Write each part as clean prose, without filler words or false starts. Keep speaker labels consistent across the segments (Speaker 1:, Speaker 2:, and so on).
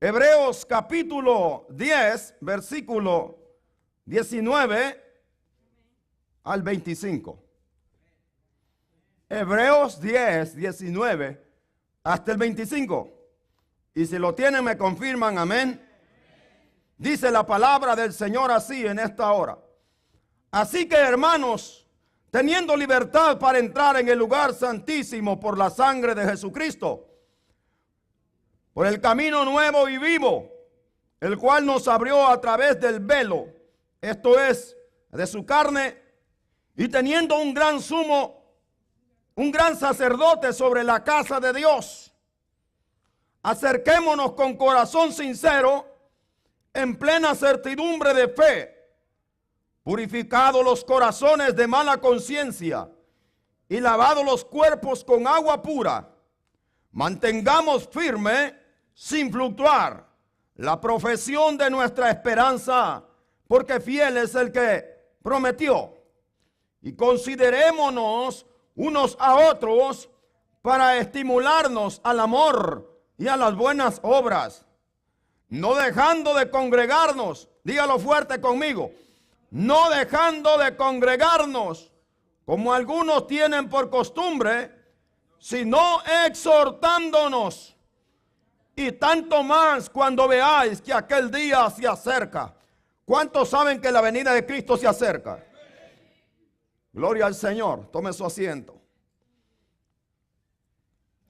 Speaker 1: Hebreos capítulo 10, versículo 19 al 25. Hebreos 10, 19 hasta el 25. Y si lo tienen me confirman, amén. Dice la palabra del Señor así en esta hora. Así que, hermanos, teniendo libertad para entrar en el lugar santísimo por la sangre de Jesucristo, por el camino nuevo y vivo, el cual nos abrió a través del velo, esto es, de su carne, y teniendo un gran sacerdote sobre la casa de Dios, acerquémonos con corazón sincero, en plena certidumbre de fe, purificados los corazones de mala conciencia y lavados los cuerpos con agua pura, mantengamos firme, sin fluctuar, la profesión de nuestra esperanza, porque fiel es el que prometió. Y considerémonos unos a otros para estimularnos al amor y a las buenas obras, no dejando de congregarnos, dígalo fuerte conmigo, no dejando de congregarnos, como algunos tienen por costumbre, sino exhortándonos, y tanto más cuando veáis que aquel día se acerca. ¿Cuántos saben que la venida de Cristo se acerca? Gloria al Señor. Tome su asiento.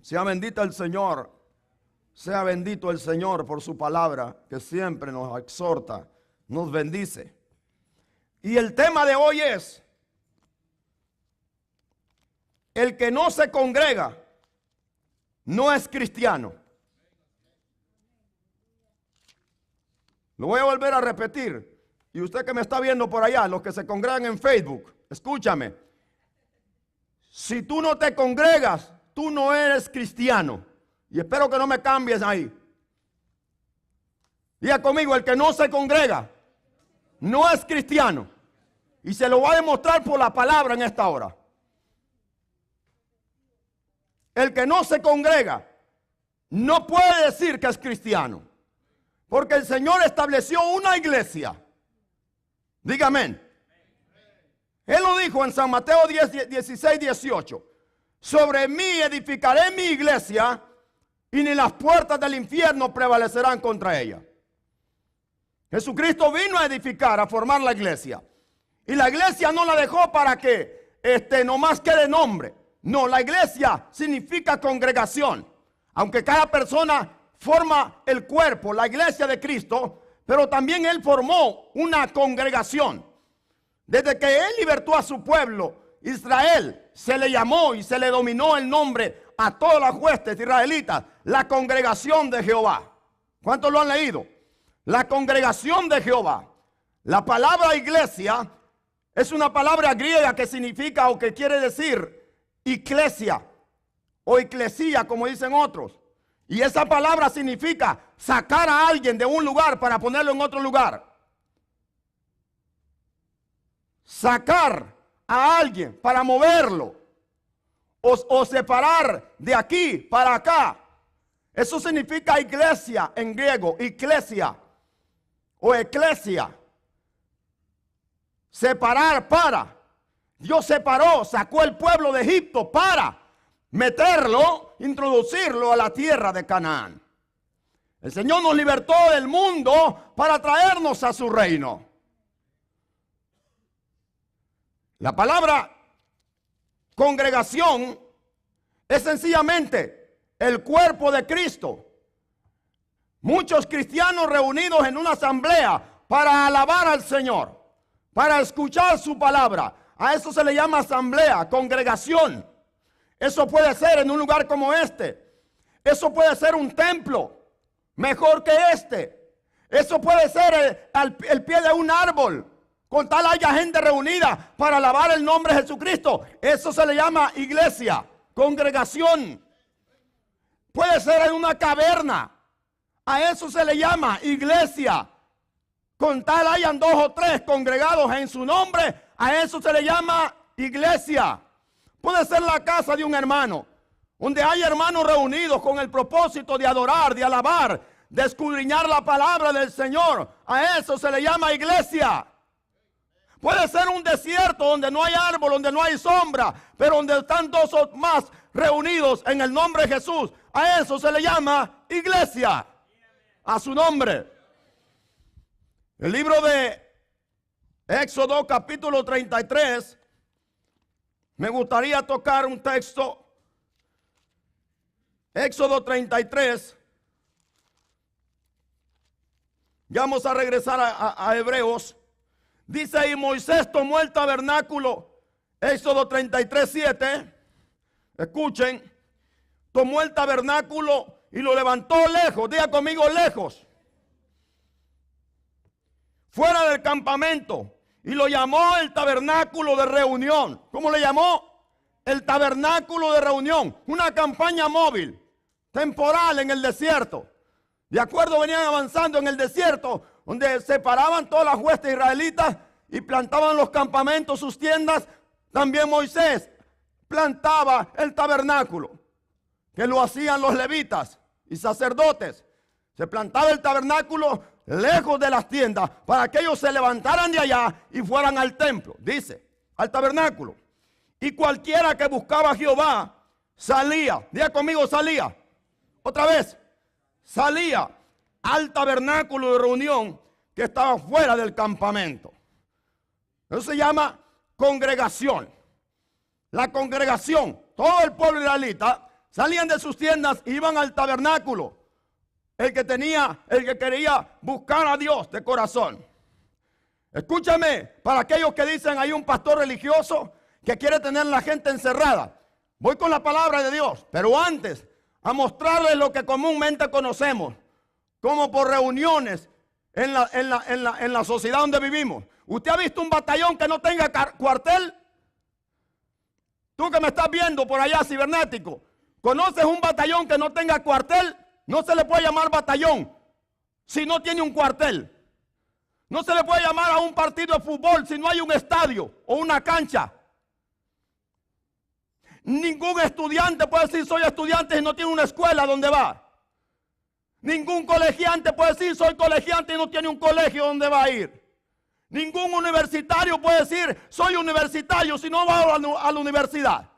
Speaker 1: Sea bendito el Señor. Sea bendito el Señor por su palabra, que siempre nos exhorta, nos bendice. Y el tema de hoy es: el que no se congrega no es cristiano. Lo voy a volver a repetir. Y usted que me está viendo por allá, los que se congregan en Facebook, escúchame. Si tú no te congregas, tú no eres cristiano. Y espero que no me cambies ahí. Diga conmigo: el que no se congrega no es cristiano. Y se lo voy a demostrar por la palabra en esta hora. El que no se congrega no puede decir que es cristiano. Porque el Señor estableció una iglesia. Diga amén. Él lo dijo en San Mateo 10, 16, 18. Sobre mí edificaré mi iglesia, y ni las puertas del infierno prevalecerán contra ella. Jesucristo vino a edificar, a formar la iglesia. Y la iglesia no la dejó para que nomás quede nombre. No, la iglesia significa congregación. Aunque cada persona forma el cuerpo, la iglesia de Cristo, pero también Él formó una congregación. Desde que Él libertó a su pueblo, Israel, se le llamó y se le dominó el nombre a todas las huestes israelitas, la congregación de Jehová. ¿Cuántos lo han leído? La congregación de Jehová. La palabra iglesia es una palabra griega que significa o que quiere decir iglesia o eclesía, como dicen otros. Y esa palabra significa sacar a alguien de un lugar para ponerlo en otro lugar. Sacar a alguien para moverlo. O separar de aquí para acá. Eso significa iglesia en griego, iglesia o eclesia. Separar para. Dios separó, sacó el pueblo de Egipto para meterlo, introducirlo a la tierra de Canaán. El Señor nos libertó del mundo para traernos a su reino. La palabra congregación es sencillamente el cuerpo de Cristo. Muchos cristianos reunidos en una asamblea para alabar al Señor, para escuchar su palabra. A eso se le llama asamblea, congregación. Eso puede ser en un lugar como este. Eso puede ser un templo mejor que este. Eso puede ser el pie de un árbol, con tal haya gente reunida para alabar el nombre de Jesucristo. Eso se le llama iglesia, congregación. Puede ser en una caverna. A eso se le llama iglesia. Con tal hayan 2 o 3 congregados en su nombre, a eso se le llama iglesia. Puede ser la casa de un hermano, donde hay hermanos reunidos con el propósito de adorar, de alabar, de escudriñar la palabra del Señor. A eso se le llama iglesia. Puede ser un desierto donde no hay árbol, donde no hay sombra, pero donde están dos o más reunidos en el nombre de Jesús. A eso se le llama iglesia. A su nombre. El libro de Éxodo capítulo 33. Me gustaría tocar un texto. Éxodo 33. Ya vamos a regresar a Hebreos. Dice: y Moisés tomó el tabernáculo. Éxodo 33, 7. Escuchen. Tomó el tabernáculo y lo levantó lejos. Diga conmigo, lejos. Fuera del campamento. Y lo llamó el tabernáculo de reunión. ¿Cómo le llamó? El tabernáculo de reunión. Una campaña móvil, temporal en el desierto. De acuerdo, venían avanzando en el desierto, donde separaban todas las huestes israelitas y plantaban los campamentos, sus tiendas. También Moisés plantaba el tabernáculo, que lo hacían los levitas y sacerdotes. Se plantaba el tabernáculo lejos de las tiendas para que ellos se levantaran de allá y fueran al templo. Dice, al tabernáculo. Y cualquiera que buscaba a Jehová salía. Diga conmigo, salía. Otra vez. Salía al tabernáculo de reunión que estaba fuera del campamento. Eso se llama congregación. La congregación, todo el pueblo israelita salían de sus tiendas e iban al tabernáculo. El que quería buscar a Dios de corazón. Escúchame, para aquellos que dicen hay un pastor religioso que quiere tener a la gente encerrada. Voy con la palabra de Dios, pero antes a mostrarles lo que comúnmente conocemos, como por reuniones en la sociedad donde vivimos. ¿Usted ha visto un batallón que no tenga cuartel? Tú que me estás viendo por allá, cibernético, ¿conoces un batallón que no tenga cuartel? No se le puede llamar batallón si no tiene un cuartel. No se le puede llamar a un partido de fútbol si no hay un estadio o una cancha. Ningún estudiante puede decir soy estudiante si no tiene una escuela donde va. Ningún colegiante puede decir soy colegiante y no tiene un colegio donde va a ir. Ningún universitario puede decir soy universitario si no va a la universidad.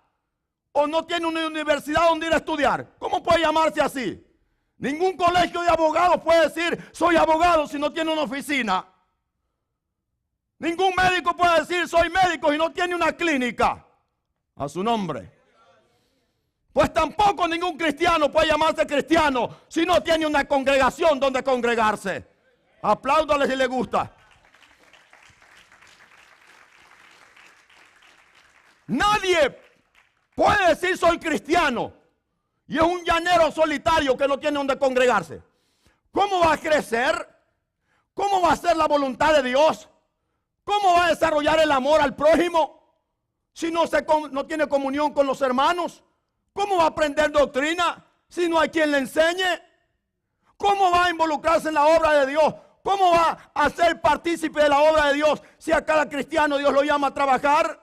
Speaker 1: O no tiene una universidad donde ir a estudiar. ¿Cómo puede llamarse así? Ningún colegio de abogados puede decir soy abogado si no tiene una oficina. Ningún médico puede decir soy médico si no tiene una clínica a su nombre. Pues tampoco ningún cristiano puede llamarse cristiano si no tiene una congregación donde congregarse. Apláudale si le gusta. Nadie puede decir soy cristiano y es un llanero solitario que no tiene donde congregarse. ¿Cómo va a crecer? ¿Cómo va a ser la voluntad de Dios? ¿Cómo va a desarrollar el amor al prójimo si no tiene comunión con los hermanos? ¿Cómo va a aprender doctrina si no hay quien le enseñe? ¿Cómo va a involucrarse en la obra de Dios? ¿Cómo va a ser partícipe de la obra de Dios si a cada cristiano Dios lo llama a trabajar?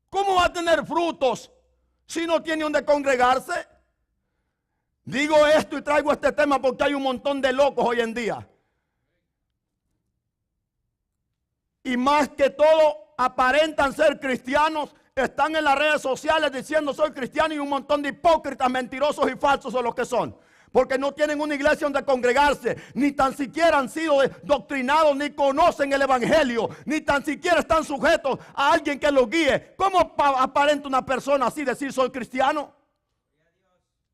Speaker 1: ¿Cómo va a tener frutos si no tiene donde congregarse? Digo esto y traigo este tema porque hay un montón de locos hoy en día. Y más que todo aparentan ser cristianos, están en las redes sociales diciendo soy cristiano y un montón de hipócritas, mentirosos y falsos son los que son. Porque no tienen una iglesia donde congregarse, ni tan siquiera han sido doctrinados, ni conocen el evangelio, ni tan siquiera están sujetos a alguien que los guíe. ¿Cómo aparenta una persona así decir soy cristiano?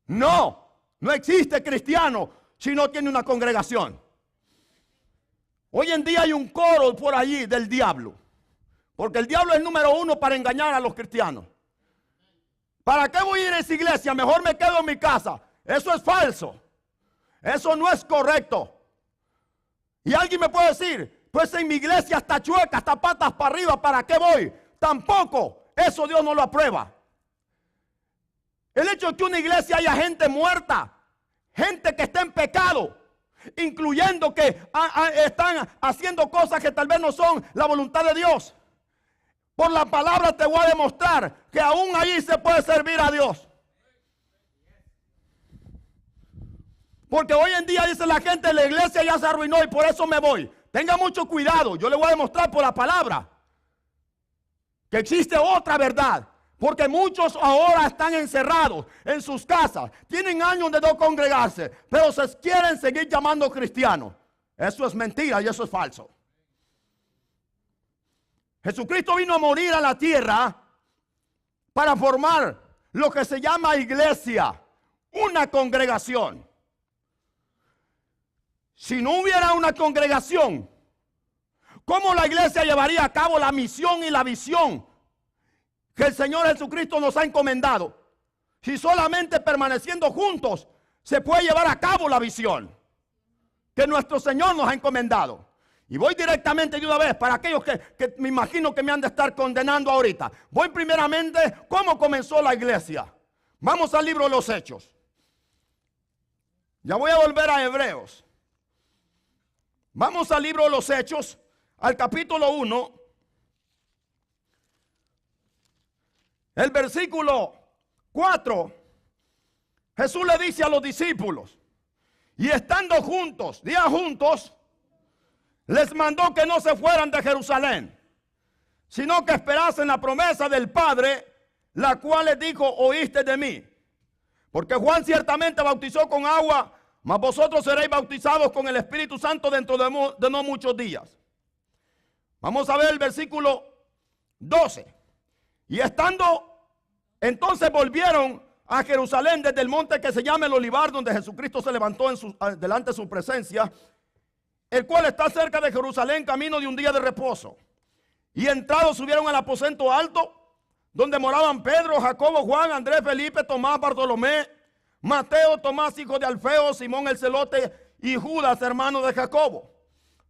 Speaker 1: No, no existe cristiano si no tiene una congregación. Hoy en día hay un coro por allí del diablo. Porque el diablo es el número uno para engañar a los cristianos. ¿Para qué voy a ir a esa iglesia? Mejor me quedo en mi casa. Eso es falso. Eso no es correcto. Y alguien me puede decir, pues en mi iglesia está chueca, está patas para arriba, ¿para qué voy? Tampoco. Eso Dios no lo aprueba. El hecho de que una iglesia haya gente muerta, gente que está en pecado, incluyendo que están haciendo cosas que tal vez no son la voluntad de Dios. Por la palabra te voy a demostrar que aún ahí se puede servir a Dios. Porque hoy en día dice la gente, la iglesia ya se arruinó y por eso me voy. Tenga mucho cuidado, yo le voy a demostrar por la palabra que existe otra verdad. Porque muchos ahora están encerrados en sus casas, tienen años de no congregarse, pero se quieren seguir llamando cristianos. Eso es mentira y eso es falso. Jesucristo vino a morir a la tierra para formar lo que se llama iglesia, una congregación. Si no hubiera una congregación, ¿cómo la iglesia llevaría a cabo la misión y la visión que el Señor Jesucristo nos ha encomendado? Si solamente permaneciendo juntos se puede llevar a cabo la visión que nuestro Señor nos ha encomendado. Y voy directamente de una vez para aquellos que me imagino que me han de estar condenando ahorita. Voy primeramente, ¿cómo comenzó la iglesia? Vamos al libro de los Hechos. Ya voy a volver a Hebreos. Vamos al libro de los Hechos, al capítulo 1. El versículo 4. Jesús le dice a los discípulos, y estando juntos, les mandó que no se fueran de Jerusalén, sino que esperasen la promesa del Padre, la cual les dijo, oíste de mí. Porque Juan ciertamente bautizó con agua, mas vosotros seréis bautizados con el Espíritu Santo dentro de no muchos días. Vamos a ver el versículo 12. Y estando, entonces volvieron a Jerusalén desde el monte que se llama el Olivar, donde Jesucristo se levantó delante de su presencia, el cual está cerca de Jerusalén, camino de un día de reposo. Y entrados subieron al aposento alto, donde moraban Pedro, Jacobo, Juan, Andrés, Felipe, Tomás, Bartolomé, Mateo, Tomás, hijo de Alfeo, Simón el celote y Judas, hermano de Jacobo.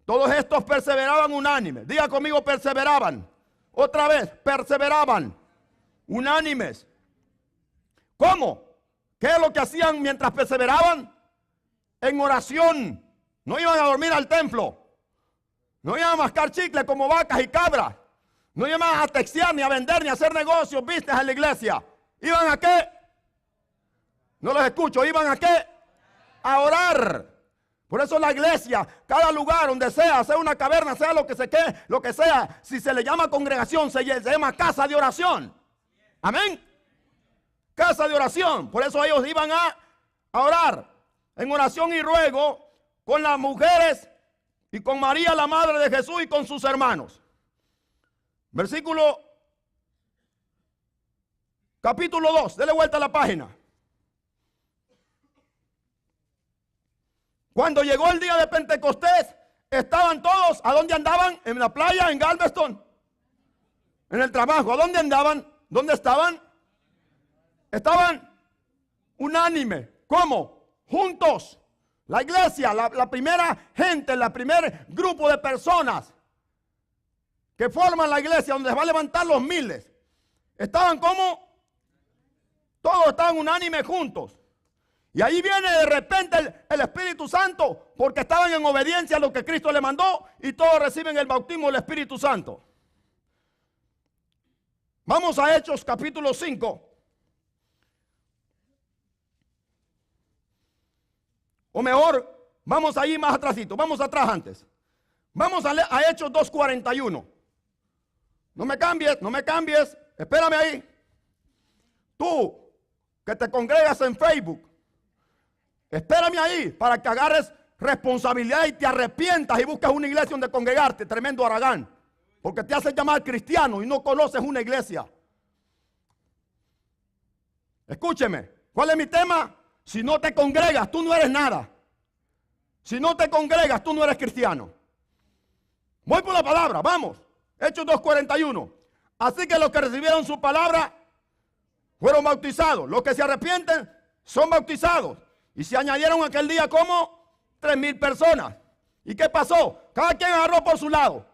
Speaker 1: Todos estos perseveraban unánimes. Diga conmigo, perseveraban. Otra vez, perseveraban unánimes. ¿Cómo? ¿Qué es lo que hacían mientras perseveraban? En oración. No iban a dormir al templo. No iban a mascar chicle como vacas y cabras. No iban a textear, ni a vender, ni a hacer negocios, business en la iglesia. ¿Iban a qué? No los escucho. ¿Iban a qué? A orar. Por eso la iglesia, cada lugar donde sea una caverna, sea lo que sea, si se le llama congregación, se llama casa de oración. Amén. Casa de oración. Por eso ellos iban a orar en oración y ruego con las mujeres y con María, la madre de Jesús, y con sus hermanos. Capítulo 2, dele vuelta a la página. Cuando llegó el día de Pentecostés, estaban todos, ¿a dónde andaban? En la playa, en Galveston, en el trabajo. ¿A dónde andaban? ¿Dónde estaban? Estaban unánime. ¿Cómo? Juntos. La iglesia, la primera gente, el primer grupo de personas que forman la iglesia, donde se va a levantar los miles. Estaban como, todos estaban unánimes juntos. Y ahí viene de repente el Espíritu Santo, porque estaban en obediencia a lo que Cristo le mandó, y todos reciben el bautismo del Espíritu Santo. Vamos a Hechos capítulo 5. O mejor, vamos ahí más atrásito, vamos atrás antes. Vamos a Hechos 2:41. No me cambies, espérame ahí. Tú que te congregas en Facebook, espérame ahí para que agarres responsabilidad y te arrepientas y busques una iglesia donde congregarte, tremendo haragán. Porque te haces llamar cristiano y no conoces una iglesia. Escúcheme, ¿cuál es mi tema? Si no te congregas, tú no eres nada. Si no te congregas, tú no eres cristiano. Voy por la palabra, vamos. Hechos 2:41. Así que los que recibieron su palabra fueron bautizados. Los que se arrepienten son bautizados. Y se añadieron aquel día como 3,000 personas. ¿Y qué pasó? Cada quien agarró por su lado.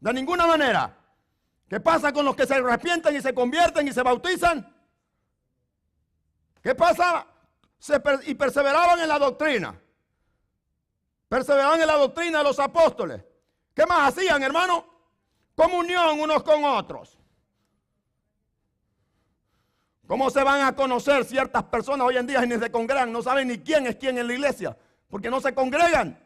Speaker 1: De ninguna manera. ¿Qué pasa con los que se arrepienten y se convierten y se bautizan? ¿Qué pasa? Y perseveraban en la doctrina. Perseveraban en la doctrina de los apóstoles. ¿Qué más hacían, hermano? Comunión unos con otros. ¿Cómo se van a conocer ciertas personas hoy en día y ni se congregan? No saben ni quién es quién en la iglesia, porque no se congregan.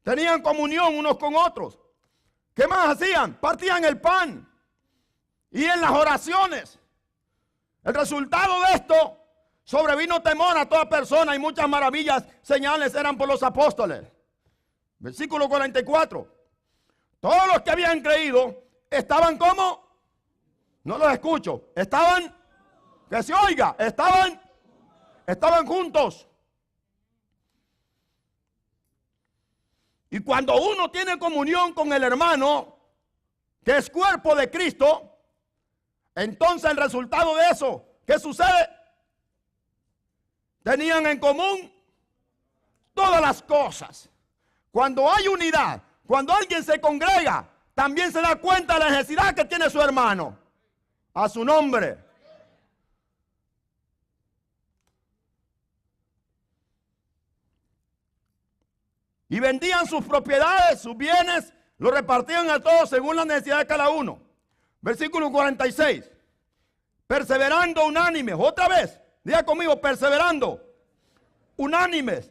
Speaker 1: Tenían comunión unos con otros. ¿Qué más hacían? Partían el pan. Y en las oraciones. El resultado de esto, sobrevino temor a toda persona y muchas maravillas, señales eran por los apóstoles. Versículo 44. Todos los que habían creído estaban como, no los escucho, estaban, que se oiga, estaban juntos. Y cuando uno tiene comunión con el hermano, que es cuerpo de Cristo, entonces el resultado de eso, ¿qué sucede? Tenían en común todas las cosas. Cuando hay unidad, cuando alguien se congrega, también se da cuenta de la necesidad que tiene su hermano. A su nombre. Y vendían sus propiedades, sus bienes, lo repartían a todos según la necesidad de cada uno. Versículo 46. Perseverando unánimes. Otra vez. Diga conmigo, perseverando. Unánimes.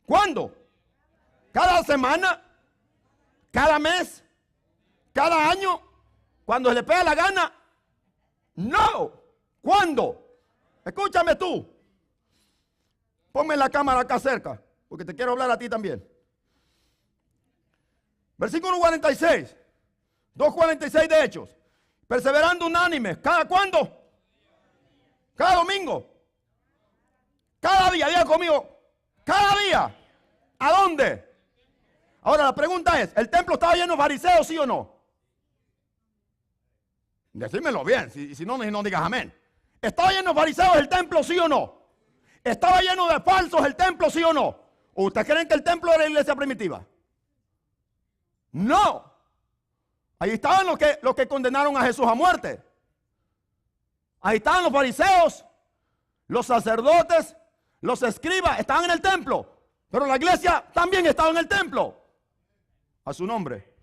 Speaker 1: ¿Cuándo? ¿Cada semana? ¿Cada mes? ¿Cada año? ¿Cuando se le pega la gana? No. ¿Cuándo? Escúchame tú. Ponme la cámara acá cerca, porque te quiero hablar a ti también. Versículo 46. 2:46 de Hechos. Perseverando unánimes. ¿Cada cuándo? Cada domingo. Cada día. Diga conmigo. Cada día. ¿A dónde? Ahora la pregunta es, ¿el templo estaba lleno de fariseos, sí o no? Decímelo bien, si no, no digas amén. ¿Estaba lleno de fariseos el templo, sí o no? ¿Estaba lleno de falsos el templo, sí o no? ¿O ustedes creen que el templo era la iglesia primitiva? No. Ahí estaban los que condenaron a Jesús a muerte. Ahí estaban los fariseos, los sacerdotes, los escribas, estaban en el templo. Pero la iglesia también estaba en el templo. A su nombre.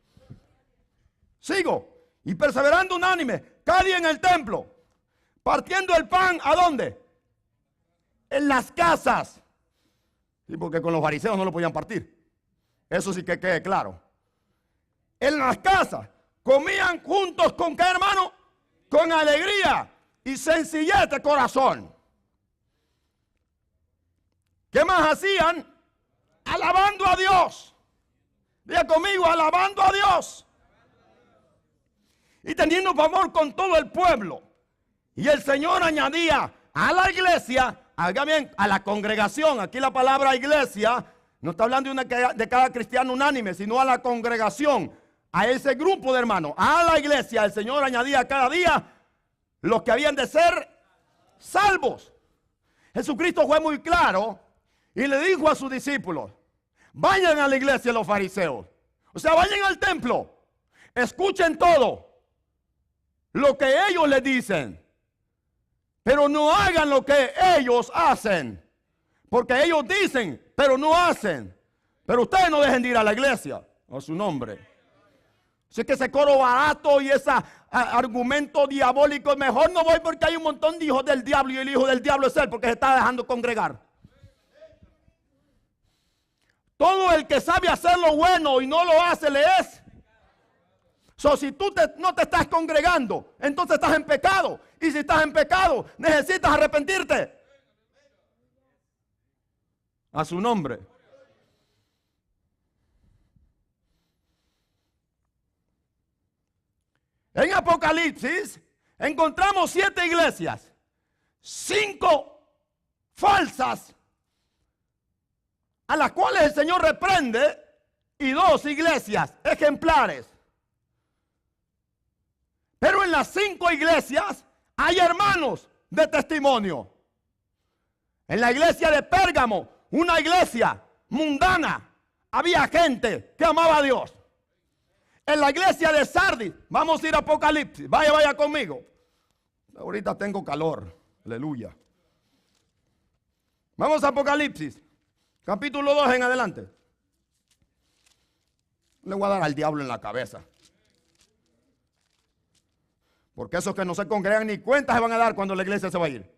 Speaker 1: Sigo. Y perseverando unánime, cada día en el templo, partiendo el pan, ¿a dónde? En las casas. Sí, porque con los fariseos no lo podían partir. Eso sí que quede claro. En las casas, comían juntos con qué, hermano? Con alegría y sencillez de corazón. ¿Qué más hacían? Alabando a Dios. Diga conmigo, alabando a Dios. Y teniendo favor con todo el pueblo. Y el Señor añadía a la iglesia, haga bien, a la congregación. Aquí la palabra iglesia no está hablando de cada cristiano unánime, sino a la congregación, a ese grupo de hermanos. A la iglesia el Señor añadía cada día los que habían de ser salvos. Jesucristo fue muy claro y le dijo a sus discípulos, vayan a la iglesia los fariseos. O sea, vayan al templo, escuchen todo lo que ellos les dicen, pero no hagan lo que ellos hacen, porque ellos dicen, pero no hacen. Pero ustedes no dejen de ir a la iglesia, a su nombre. Así que ese coro barato y ese argumento diabólico, mejor no voy porque hay un montón de hijos del diablo y el hijo del diablo es él porque se está dejando congregar. Todo el que sabe hacer lo bueno y no lo hace le es. Si tú no te estás congregando, entonces estás en pecado. Y si estás en pecado, necesitas arrepentirte. A su nombre. En Apocalipsis encontramos 7 iglesias, 5 falsas, a las cuales el Señor reprende, y 2 iglesias ejemplares. Pero en las 5 iglesias hay hermanos de testimonio. En la iglesia de Pérgamo, una iglesia mundana, había gente que amaba a Dios. En la iglesia de Sardis, vamos a ir a Apocalipsis, vaya conmigo. Ahorita tengo calor, aleluya. Vamos a Apocalipsis, capítulo 2 en adelante. Le voy a dar al diablo en la cabeza. Porque esos que no se congregan ni cuenta se van a dar cuando la iglesia se va a ir.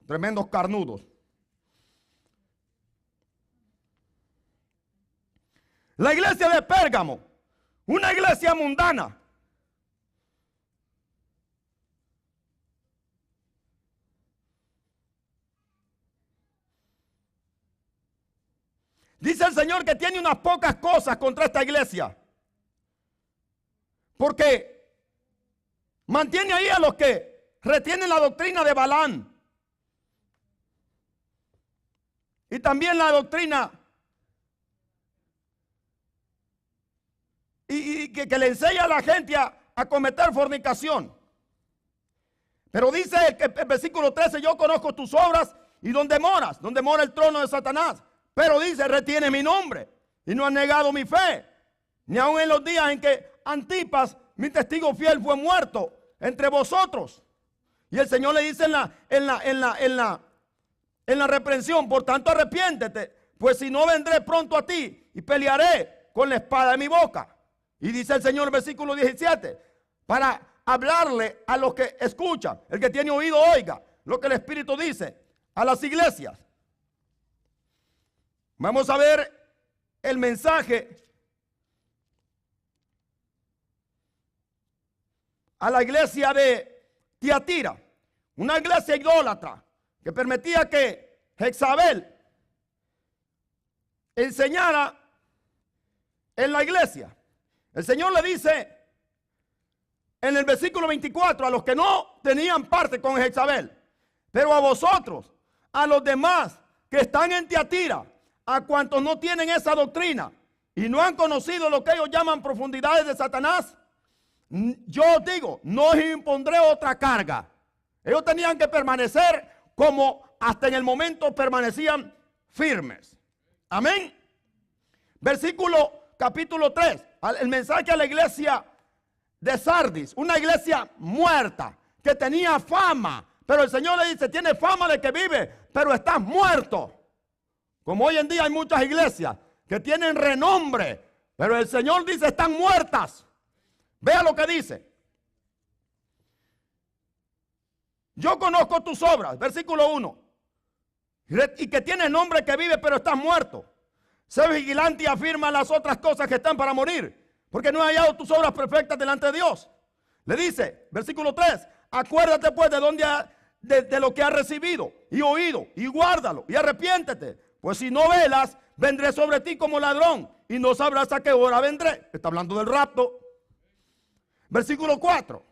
Speaker 1: Tremendos carnudos. La iglesia de Pérgamo, una iglesia mundana. Dice el Señor que tiene unas pocas cosas contra esta iglesia. Porque mantiene ahí a los que retienen la doctrina de Balaam. Y también la doctrina y que le enseña a la gente a cometer fornicación. Pero dice el versículo 13, yo conozco tus obras y donde mora el trono de Satanás. Pero dice, retiene mi nombre y no ha negado mi fe. Ni aun en los días en que Antipas, mi testigo fiel, fue muerto entre vosotros. Y el Señor le dice en la reprensión, por tanto arrepiéntete, pues si no vendré pronto a ti y pelearé con la espada de mi boca. Y dice el Señor, versículo 17, para hablarle a los que escuchan, el que tiene oído oiga lo que el Espíritu dice a las iglesias. Vamos a ver el mensaje a la iglesia de Tiatira, una iglesia idólatra que permitía que Jezabel enseñara en la iglesia. El Señor le dice en el versículo 24 a los que no tenían parte con Jezabel, pero a vosotros, a los demás que están en Tiatira, a cuantos no tienen esa doctrina y no han conocido lo que ellos llaman profundidades de Satanás, yo os digo, no os impondré otra carga. Ellos tenían que permanecer como hasta en el momento permanecían firmes. Amén. Versículo capítulo 3, el mensaje a la iglesia de Sardis, una iglesia muerta que tenía fama, pero el Señor le dice, tiene fama de que vive, pero estás muerto. Como hoy en día hay muchas iglesias que tienen renombre, pero el Señor dice, están muertas. Vea lo que dice. Yo conozco tus obras, versículo 1, y que tienes nombre que vive, pero estás muerto. Sé vigilante y afirma las otras cosas que están para morir, porque no he hallado tus obras perfectas delante de Dios. Le dice, versículo 3, acuérdate pues de lo que has recibido y oído, y guárdalo, y arrepiéntete. Pues si no velas, vendré sobre ti como ladrón, y no sabrás a qué hora vendré. Está hablando del rapto. Versículo 4.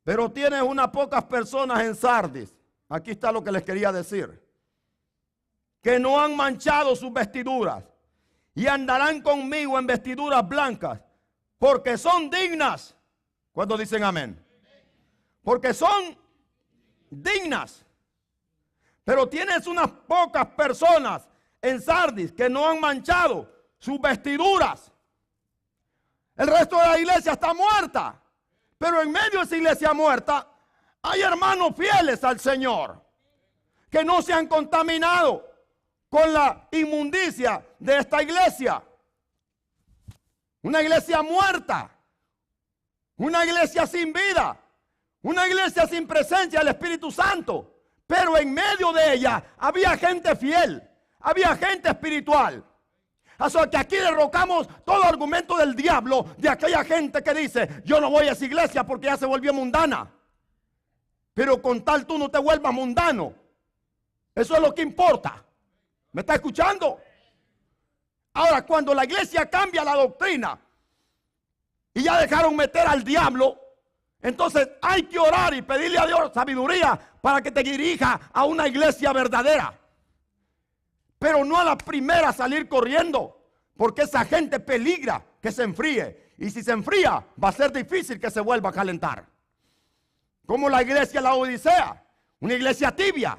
Speaker 1: Pero tienes unas pocas personas en Sardis. Aquí está lo que les quería decir. Que no han manchado sus vestiduras y andarán conmigo en vestiduras blancas, porque son dignas. ¿Cuántos dicen amén? Porque son dignas. Pero tienes unas pocas personas en Sardis que no han manchado sus vestiduras. El resto de la iglesia está muerta. Pero en medio de esa iglesia muerta hay hermanos fieles al Señor que no se han contaminado con la inmundicia de esta iglesia. Una iglesia muerta, una iglesia sin vida, una iglesia sin presencia del Espíritu Santo. Pero en medio de ella había gente fiel, había gente espiritual. Así que aquí derrocamos todo argumento del diablo de aquella gente que dice, yo no voy a esa iglesia porque ya se volvió mundana. Pero con tal tú no te vuelvas mundano. Eso es lo que importa. ¿Me está escuchando? Ahora, cuando la iglesia cambia la doctrina y ya dejaron meter al diablo, entonces hay que orar y pedirle a Dios sabiduría para que te dirija a una iglesia verdadera. Pero no a la primera salir corriendo, porque esa gente peligra que se enfríe. Y si se enfría, va a ser difícil que se vuelva a calentar. Como la iglesia de la Odisea, una iglesia tibia,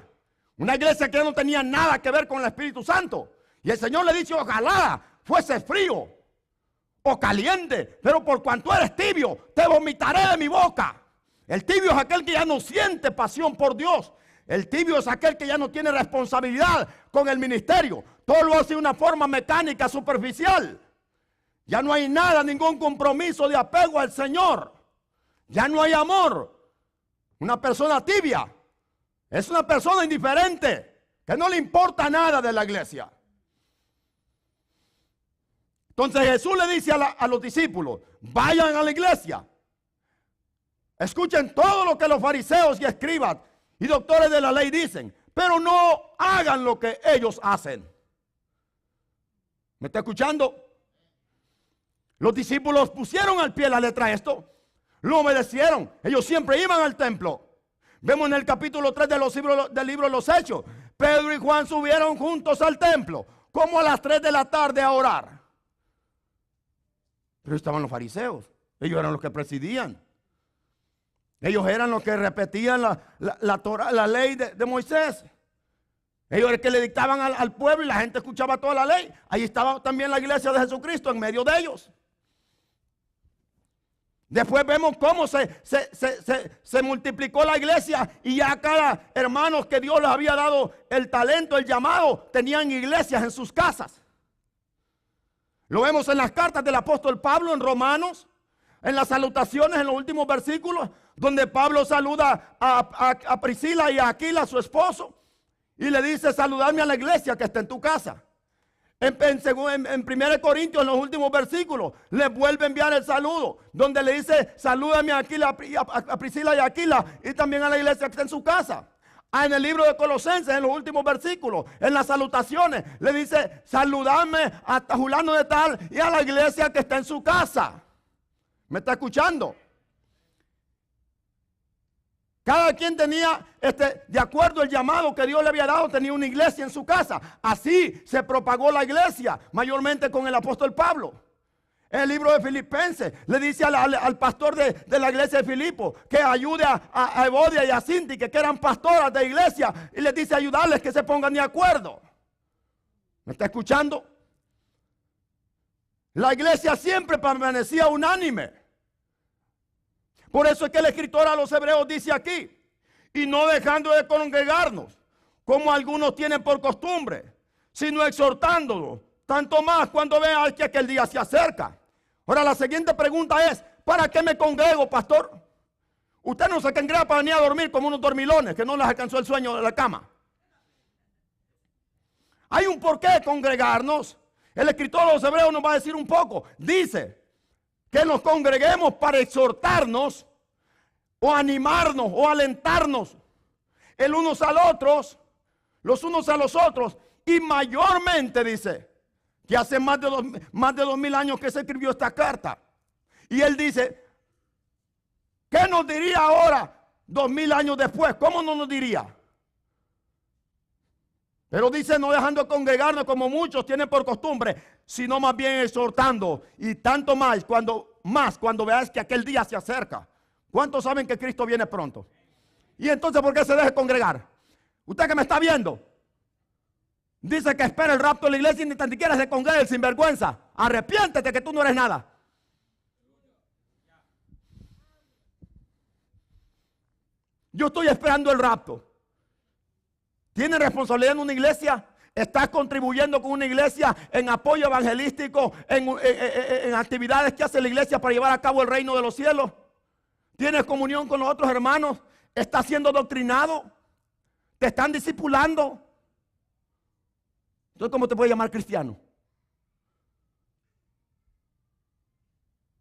Speaker 1: una iglesia que no tenía nada que ver con el Espíritu Santo. Y el Señor le dice, ojalá fuese frío o caliente, pero por cuanto eres tibio, te vomitaré de mi boca. El tibio es aquel que ya no siente pasión por Dios. El tibio es aquel que ya no tiene responsabilidad con el ministerio. Todo lo hace de una forma mecánica, superficial. Ya no hay nada, ningún compromiso de apego al Señor. Ya no hay amor. Una persona tibia es una persona indiferente, que no le importa nada de la iglesia. Entonces Jesús le dice a los discípulos, vayan a la iglesia. Escuchen todo lo que los fariseos y escribas y doctores de la ley dicen, pero no hagan lo que ellos hacen. ¿Me está escuchando? Los discípulos pusieron al pie de la letra esto, lo obedecieron. Ellos siempre iban al templo. Vemos en el capítulo 3 del libro de los Hechos, Pedro y Juan subieron juntos al templo, como a las 3 de la tarde a orar. Pero estaban los fariseos, ellos eran los que presidían. Ellos eran los que repetían la Torah, la ley de Moisés. Ellos eran los que le dictaban al pueblo y la gente escuchaba toda la ley. Ahí estaba también la iglesia de Jesucristo en medio de ellos. Después vemos cómo se multiplicó la iglesia y ya cada hermano que Dios les había dado el talento, el llamado, tenían iglesias en sus casas. Lo vemos en las cartas del apóstol Pablo en Romanos, en las salutaciones en los últimos versículos, donde Pablo saluda a Priscila y a Aquila, su esposo, y le dice, saludadme a la iglesia que está en tu casa. En 1 Corintios, en los últimos versículos, le vuelve a enviar el saludo, donde le dice, salúdame a Priscila y a Aquila, y también a la iglesia que está en su casa. En el libro de Colosenses, en los últimos versículos, en las salutaciones, le dice, saludadme a Julano de tal y a la iglesia que está en su casa. ¿Me está escuchando? Cada quien tenía, de acuerdo al llamado que Dios le había dado, tenía una iglesia en su casa. Así se propagó la iglesia, mayormente con el apóstol Pablo. En el libro de Filipenses le dice al pastor de la iglesia de Filipo que ayude a Evodia y a Sintique, que eran pastoras de iglesia, y les dice ayudarles que se pongan de acuerdo. ¿Me está escuchando? La iglesia siempre permanecía unánime. Por eso es que el escritor a los hebreos dice aquí, y no dejando de congregarnos, como algunos tienen por costumbre, sino exhortándolos, tanto más cuando vean que aquel día se acerca. Ahora la siguiente pregunta es, ¿para qué me congrego, pastor? Usted no se congrega para venir a dormir como unos dormilones, que no les alcanzó el sueño de la cama. Hay un porqué de congregarnos. El escritor de los hebreos nos va a decir un poco. Dice que nos congreguemos para exhortarnos o animarnos o alentarnos el unos al otros, los unos a los otros, y mayormente dice que hace más de 2000 años que se escribió esta carta. Y él dice, ¿qué nos diría ahora 2000 años después? ¿Cómo no nos diría? Pero dice, no dejando de congregarnos como muchos tienen por costumbre, sino más bien exhortando, y tanto más cuando veáis que aquel día se acerca. ¿Cuántos saben que Cristo viene pronto? Y entonces, ¿por qué se deja congregar? Usted que me está viendo, dice que espera el rapto de la iglesia y ni tan siquiera se congrega el sinvergüenza. Arrepiéntete que tú no eres nada. Yo estoy esperando el rapto. ¿Tienes responsabilidad en una iglesia? ¿Estás contribuyendo con una iglesia en apoyo evangelístico, en actividades que hace la iglesia para llevar a cabo el reino de los cielos? ¿Tienes comunión con los otros hermanos? ¿Estás siendo doctrinado? ¿Te están discipulando? Entonces, ¿cómo te puedes llamar cristiano?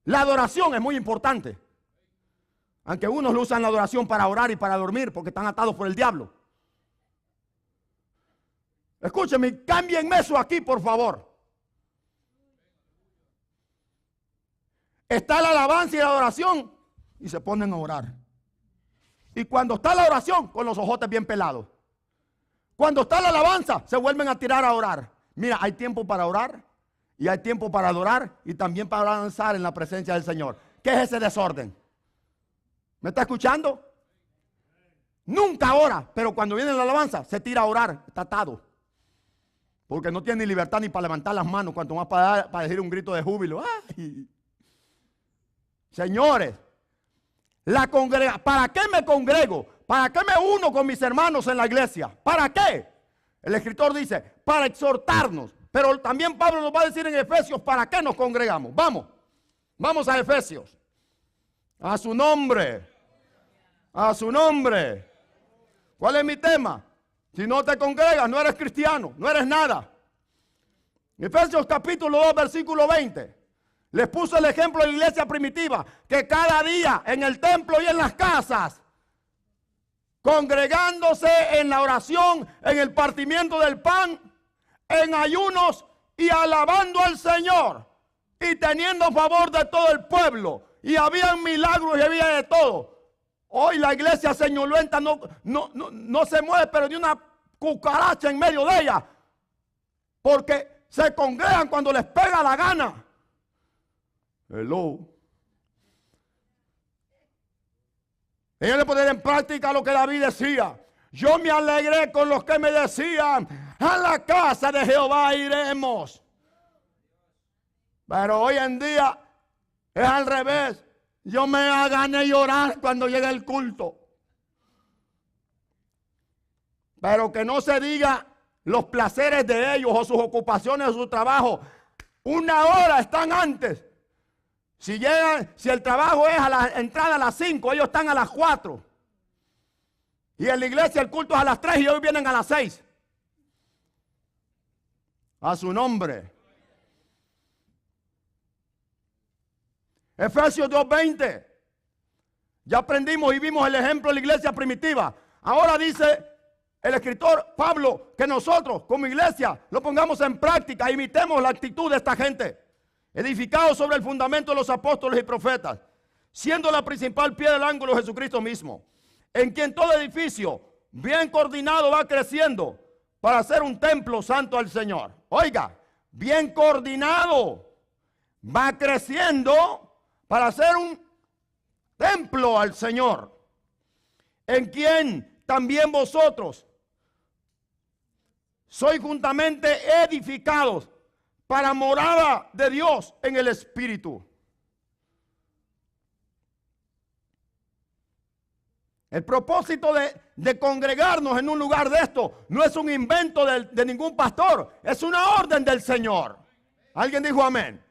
Speaker 1: La adoración es muy importante. Aunque unos lo usan la adoración para orar y para dormir porque están atados por el diablo. Escúcheme, cámbienme eso aquí, por favor. Está la alabanza y la adoración y se ponen a orar. Y cuando está la oración, con los ojotes bien pelados. Cuando está la alabanza, se vuelven a tirar a orar. Mira, hay tiempo para orar y hay tiempo para adorar y también para danzar en la presencia del Señor. ¿Qué es ese desorden? ¿Me está escuchando? Nunca ora, pero cuando viene la alabanza, se tira a orar, está atado. Porque no tiene ni libertad ni para levantar las manos, cuanto más para decir un grito de júbilo. ¡Ay! Señores, ¿para qué me congrego? ¿Para qué me uno con mis hermanos en la iglesia? ¿Para qué? El escritor dice, para exhortarnos. Pero también Pablo nos va a decir en Efesios, ¿para qué nos congregamos? Vamos a Efesios. A su nombre. A su nombre. ¿Cuál es mi tema? Si no te congregas, no eres cristiano, no eres nada. Efesios capítulo 2, versículo 20. Les puso el ejemplo de la iglesia primitiva, que cada día en el templo y en las casas, congregándose en la oración, en el partimiento del pan, en ayunos y alabando al Señor y teniendo favor de todo el pueblo. Y había milagros y había de todo. Hoy la iglesia señaluenta no se mueve, pero ni una cucaracha en medio de ella, porque se congregan cuando les pega la gana. Hello. Ellos le ponen en práctica lo que David decía. Yo me alegré con los que me decían, a la casa de Jehová iremos. Pero hoy en día es al revés. Yo me gané llorar cuando llega el culto. Pero que no se diga los placeres de ellos o sus ocupaciones o su trabajo. Una hora están antes. Si el trabajo es a la entrada a las 5, ellos están a las 4. Y en la iglesia el culto es a las 3 y ellos vienen a las 6. A su nombre. Efesios 2:20. Ya aprendimos y vimos el ejemplo de la iglesia primitiva. Ahora dice el escritor Pablo que nosotros como iglesia lo pongamos en práctica, imitemos la actitud de esta gente, edificados sobre el fundamento de los apóstoles y profetas, siendo la principal piedra del ángulo Jesucristo mismo, en quien todo edificio bien coordinado va creciendo para hacer un templo santo al Señor. Oiga, bien coordinado va creciendo para hacer un templo al Señor, en quien también vosotros sois juntamente edificados para morada de Dios en el Espíritu. El propósito de congregarnos en un lugar de esto no es un invento de ningún pastor, es una orden del Señor. ¿Alguien dijo amén?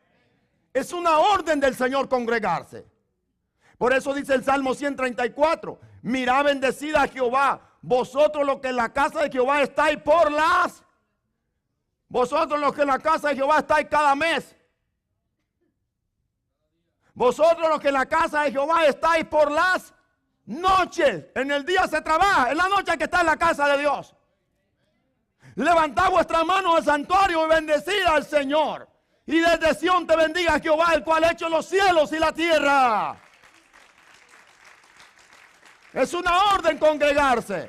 Speaker 1: Es una orden del Señor congregarse. Por eso dice el Salmo 134, mirad bendecida a Jehová, vosotros los que en la casa de Jehová estáis vosotros los que en la casa de Jehová estáis cada mes. Vosotros los que en la casa de Jehová estáis por las noches. En el día se trabaja, en la noche hay que estar en la casa de Dios. Levantad vuestras manos al santuario y bendecid al Señor. Y desde Sión te bendiga Jehová, el cual ha hecho los cielos y la tierra. Es una orden congregarse.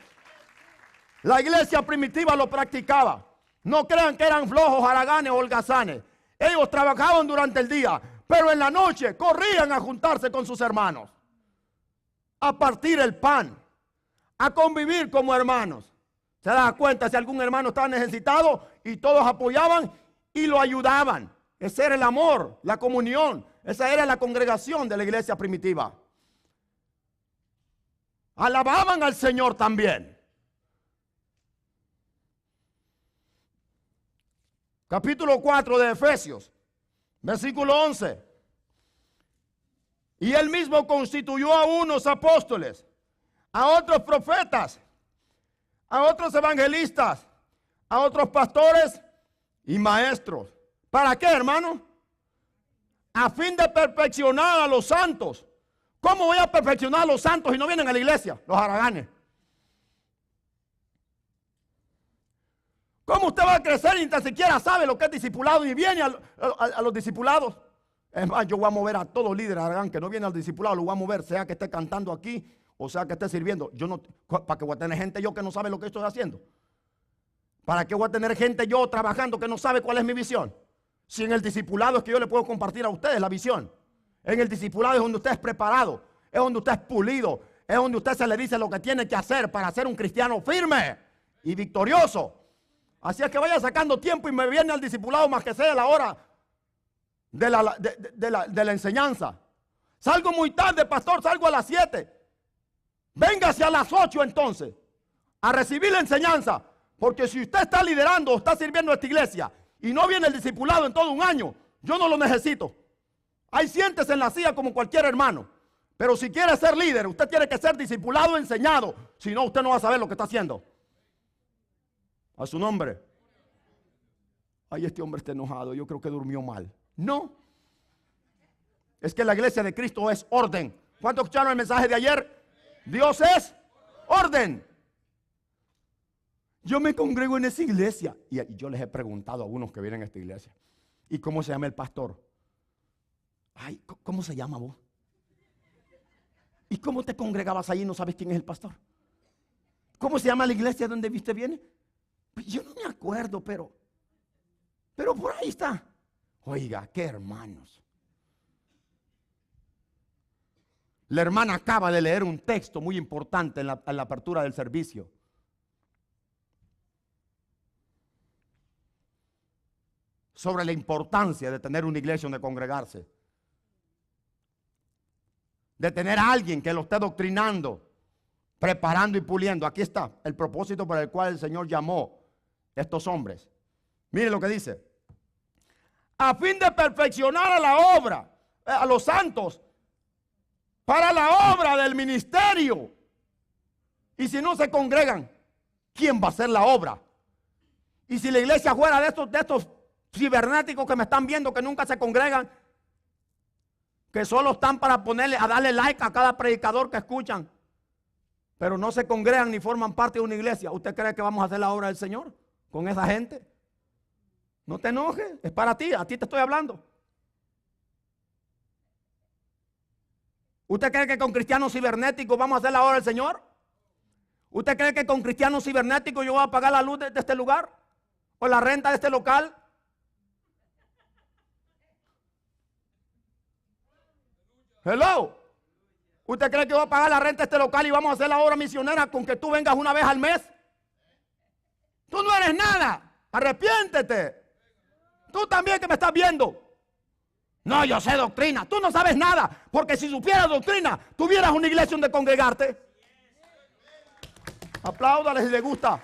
Speaker 1: La iglesia primitiva lo practicaba. No crean que eran flojos, haraganes o holgazanes. Ellos trabajaban durante el día, pero en la noche corrían a juntarse con sus hermanos, a partir el pan, a convivir como hermanos. Se da cuenta si algún hermano estaba necesitado y todos apoyaban y lo ayudaban. Ese era el amor, la comunión. Esa era la congregación de la iglesia primitiva. Alababan al Señor también. Capítulo 4 de Efesios, versículo 11. Y él mismo constituyó a unos apóstoles, a otros profetas, a otros evangelistas, a otros pastores y maestros. ¿Para qué, hermano? A fin de perfeccionar a los santos. ¿Cómo voy a perfeccionar a los santos si no vienen a la iglesia? Los haraganes. ¿Cómo usted va a crecer y ni tan siquiera sabe lo que es discipulado y viene a los discipulados? Es más, yo voy a mover a todo líder haragán que no viene al discipulado, lo voy a mover, sea que esté cantando aquí o sea que esté sirviendo. Yo no, ¿para qué voy a tener gente yo que no sabe lo que estoy haciendo? ¿Para qué voy a tener gente yo trabajando que no sabe cuál es mi visión? Si en el discipulado es que yo le puedo compartir a ustedes la visión. En el discipulado es donde usted es preparado, es donde usted es pulido, es donde usted se le dice lo que tiene que hacer para ser un cristiano firme y victorioso. Así es que vaya sacando tiempo y me viene al discipulado más que sea la hora de la enseñanza. Salgo muy tarde, pastor, salgo a las 7. Véngase a las 8 entonces a recibir la enseñanza. Porque si usted está liderando o está sirviendo a esta iglesia y no viene el discipulado en todo un año, yo no lo necesito. Ahí siéntese en la silla como cualquier hermano. Pero si quiere ser líder, usted tiene que ser discipulado, enseñado. Si no, usted no va a saber lo que está haciendo. A su nombre. Ay, este hombre está enojado, yo creo que durmió mal. No. Es que la iglesia de Cristo es orden. ¿Cuántos escucharon el mensaje de ayer? Dios es orden. Yo me congrego en esa iglesia. Y yo les he preguntado a unos que vienen a esta iglesia. ¿Y cómo se llama el pastor? Ay, ¿cómo se llama vos? ¿Y cómo te congregabas ahí y no sabes quién es el pastor? ¿Cómo se llama la iglesia donde usted viene? Pues yo no me acuerdo, pero por ahí está. Oiga, qué hermanos. La hermana acaba de leer un texto muy importante en la apertura del servicio. Sobre la importancia de tener una iglesia donde congregarse. De tener a alguien que lo esté doctrinando, preparando y puliendo. Aquí está el propósito por el cual el Señor llamó a estos hombres. Mire lo que dice. A fin de perfeccionar a la obra, a los santos, para la obra del ministerio. Y si no se congregan, ¿quién va a hacer la obra? Y si la iglesia fuera de estos cibernéticos que me están viendo, que nunca se congregan, que solo están para darle like a cada predicador que escuchan, pero no se congregan ni forman parte de una iglesia, ¿usted cree que vamos a hacer la obra del Señor con esa gente? No te enojes, es para ti, a ti te estoy hablando. ¿Usted cree que con cristianos cibernéticos vamos a hacer la obra del Señor? ¿Usted cree que con cristianos cibernéticos yo voy a pagar la luz de este lugar? ¿O la renta de este local? Hello. ¿Usted cree que voy a pagar la renta de este local y vamos a hacer la obra misionera con que tú vengas una vez al mes? Tú no eres nada. Arrepiéntete. Tú también que me estás viendo. No, yo sé doctrina. Tú no sabes nada. Porque si supieras doctrina, tuvieras una iglesia donde congregarte. Apláudales si les gusta.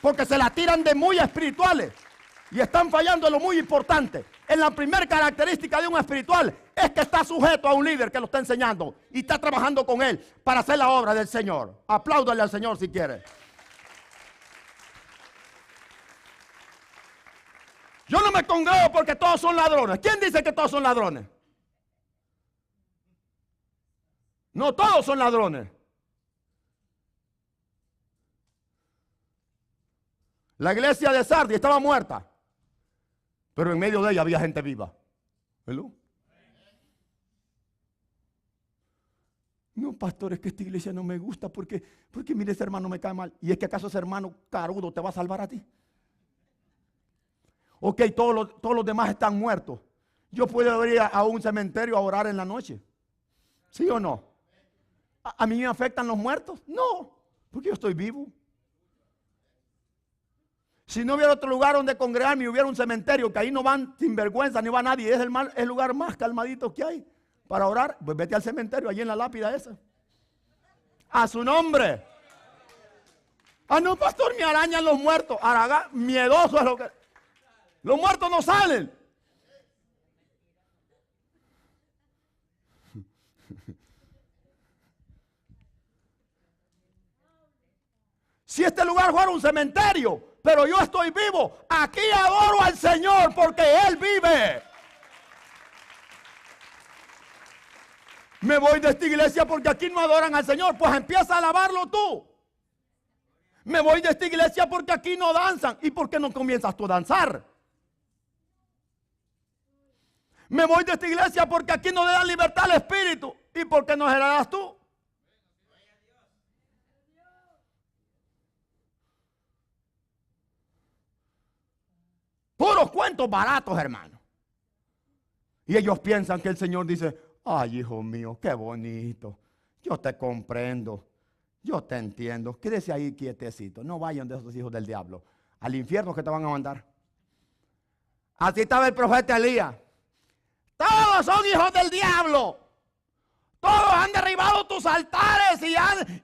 Speaker 1: Porque se la tiran de muy espirituales. Y están fallando en lo muy importante. En la primera característica de un espiritual es que está sujeto a un líder que lo está enseñando. Y está trabajando con él para hacer la obra del Señor. Apláudale al Señor si quiere. Yo no me congrego porque todos son ladrones. ¿Quién dice que todos son ladrones? No todos son ladrones. La iglesia de Sardis estaba muerta, pero en medio de ella había gente viva. ¿Hello? No, pastor, es que esta iglesia no me gusta porque mire, ese hermano me cae mal. ¿Y es que acaso ese hermano carudo te va a salvar a ti? Ok, todos los demás están muertos. Yo puedo ir a un cementerio a orar en la noche. ¿Sí o no? ¿A mí me afectan los muertos? No, porque yo estoy vivo. Si no hubiera otro lugar donde congregarme y hubiera un cementerio, que ahí no van sin vergüenza, ni va nadie, es el lugar más calmadito que hay para orar, pues vete al cementerio, allí en la lápida esa. A su nombre. Ah, no, pastor, me arañan los muertos. Araga, miedoso es lo que... Los muertos no salen. Si este lugar fuera un cementerio, pero yo estoy vivo, aquí adoro al Señor porque Él vive. Me voy de esta iglesia porque aquí no adoran al Señor, pues empieza a alabarlo tú. Me voy de esta iglesia porque aquí no danzan. ¿Y por qué no comienzas tú a danzar? Me voy de esta iglesia porque aquí no le dan libertad al espíritu. ¿Y por qué no se la das tú? Puros cuentos baratos, hermano. Y ellos piensan que el Señor dice, ay, hijo mío, qué bonito. Yo te comprendo. Yo te entiendo. Quédese ahí quietecito. No vayan de esos hijos del diablo al infierno que te van a mandar. Así estaba el profeta Elías. Todos son hijos del diablo. Todos han derribado tus altares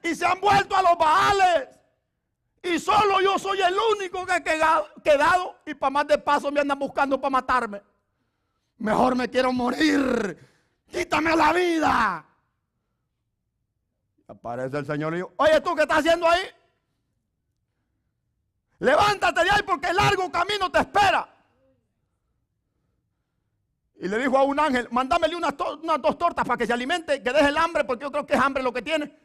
Speaker 1: y se han vuelto a los Baales. Y solo yo soy el único que he quedado. Y para más de paso me andan buscando para matarme. Mejor me quiero morir. Quítame la vida. Aparece el Señor y dijo: oye, ¿tú qué estás haciendo ahí? Levántate de ahí porque el largo camino te espera. Y le dijo a un ángel: mándamele unas 2 tortas para que se alimente, que deje el hambre, porque yo creo que es hambre lo que tiene.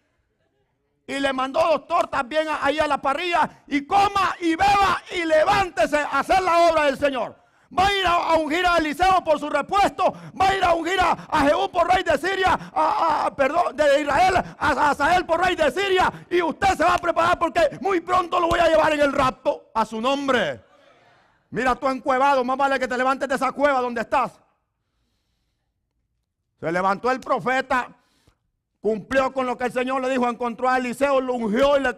Speaker 1: Y le mandó 2 tortas bien ahí a la parrilla, y coma y beba y levántese a hacer la obra del Señor. Va a ir a ungir a Eliseo por su repuesto, va a ir a ungir a Jehú por rey de Siria, de Israel, a Asael por rey de Siria, y usted se va a preparar porque muy pronto lo voy a llevar en el rapto a su nombre. Mira, tú encuevado, más vale que te levantes de esa cueva donde estás. Se levantó el profeta, cumplió con lo que el Señor le dijo, encontró a Eliseo, lo ungió y le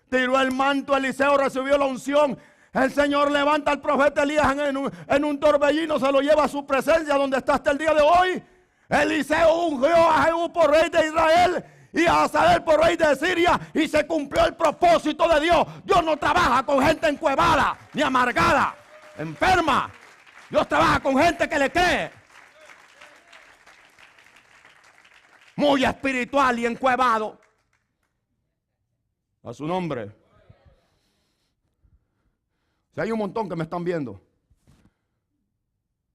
Speaker 1: tiró el manto. Eliseo recibió la unción. El Señor levanta al profeta Elías en un torbellino, se lo lleva a su presencia donde está hasta el día de hoy. Eliseo ungió a Jehú por rey de Israel y a Asael por rey de Siria, y se cumplió el propósito de Dios. Dios no trabaja con gente encuevada ni amargada, enferma. Dios trabaja con gente que le cree. Muy espiritual y encuevado. A su nombre. Si hay un montón que me están viendo.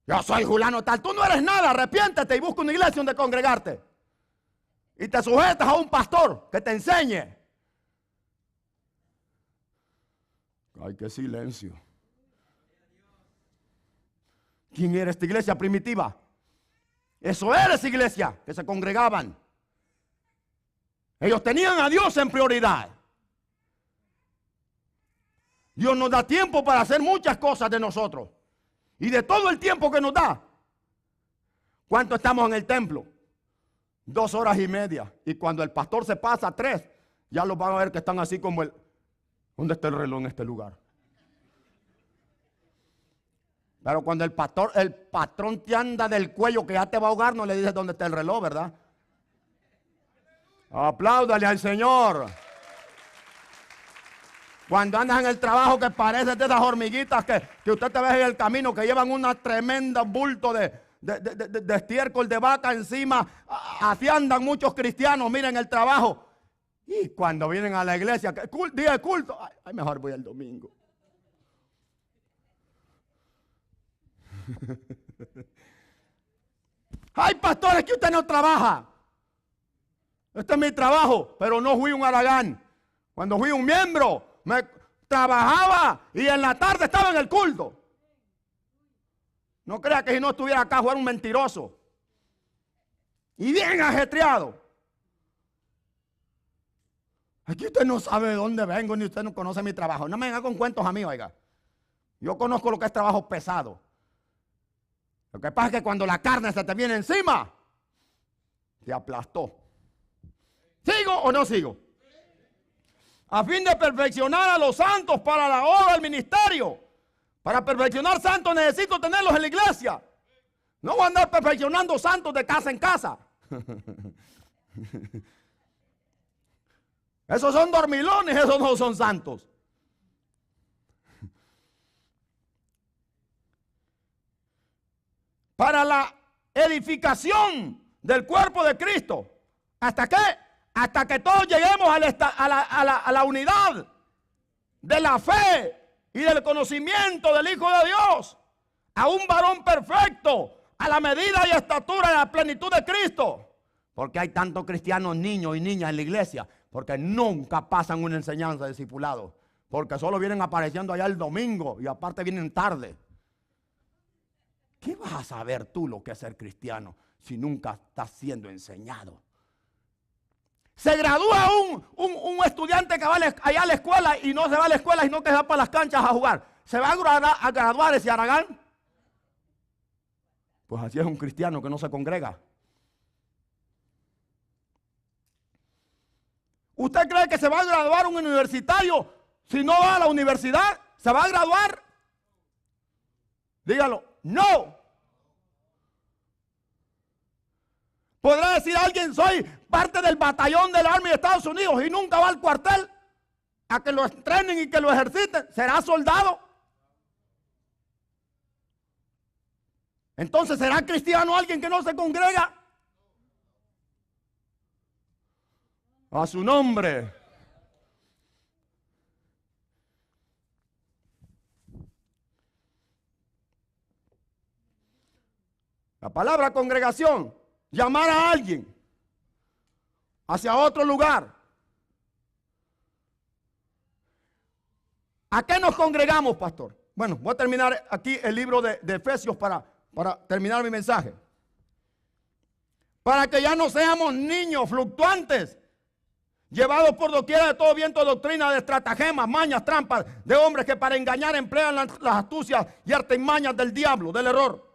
Speaker 1: Yo soy fulano tal. Tú no eres nada. Arrepiéntete y busca una iglesia donde congregarte. Y te sujetas a un pastor que te enseñe. Ay, qué silencio. ¿Quién era esta iglesia primitiva? Eso era esa iglesia, que se congregaban. Ellos tenían a Dios en prioridad. Dios nos da tiempo para hacer muchas cosas de nosotros. Y de todo el tiempo que nos da. ¿Cuánto estamos en el templo? 2 horas y media. Y cuando el pastor se pasa 3, ya los van a ver que están así como el... ¿Dónde está el reloj en este lugar? Pero cuando el patrón te anda del cuello que ya te va a ahogar, no le dices dónde está el reloj, ¿verdad? Apláudale al Señor. Cuando andas en el trabajo que pareces de esas hormiguitas que usted te ve en el camino, que llevan una tremenda bulto de estiércol de vaca encima. Así andan muchos cristianos, miren el trabajo. Y cuando vienen a la iglesia, día de culto, ay, mejor voy el domingo. Hay pastores que usted no trabaja. Este es mi trabajo, pero no fui un haragán. Cuando fui un miembro, me trabajaba y en la tarde estaba en el culto. No crea que si no estuviera acá fuera un mentiroso. Y bien ajetreado. Aquí usted no sabe de dónde vengo, ni usted no conoce mi trabajo. No me venga con cuentos a mí, oiga. Yo conozco lo que es trabajo pesado. Lo que pasa es que cuando la carne se te viene encima, te aplastó. ¿Sigo o no sigo? A fin de perfeccionar a los santos para la obra del ministerio. Para perfeccionar santos necesito tenerlos en la iglesia. No voy a andar perfeccionando santos de casa en casa. Esos son dormilones, esos no son santos. Para la edificación del cuerpo de Cristo. ¿Hasta qué? Hasta que todos lleguemos a la unidad de la fe y del conocimiento del Hijo de Dios. A un varón perfecto, a la medida y estatura de la plenitud de Cristo. Porque hay tantos cristianos, niños y niñas en la iglesia, porque nunca pasan una enseñanza de discipulado. Porque solo vienen apareciendo allá el domingo y aparte vienen tarde. ¿Qué vas a saber tú lo que es ser cristiano si nunca estás siendo enseñado? Se gradúa un estudiante que va allá a la escuela y no se va a la escuela, sino que se va para las canchas a jugar. ¿Se va a graduar ese haragán? Pues así es un cristiano que no se congrega. ¿Usted cree que se va a graduar un universitario si no va a la universidad? ¿Se va a graduar? Dígalo. No. Podrá decir alguien: soy parte del batallón del Army de Estados Unidos, y nunca va al cuartel a que lo entrenen y que lo ejerciten. ¿Será soldado? Entonces, ¿será cristiano alguien que no se congrega? A su nombre. La palabra congregación, llamar a alguien hacia otro lugar. ¿A qué nos congregamos, pastor? Bueno, voy a terminar aquí el libro de Efesios para terminar mi mensaje. Para que ya no seamos niños fluctuantes, llevados por doquiera de todo viento de doctrina, de estratagemas, mañas, trampas, de hombres que para engañar emplean las astucias y artimañas del diablo, del error.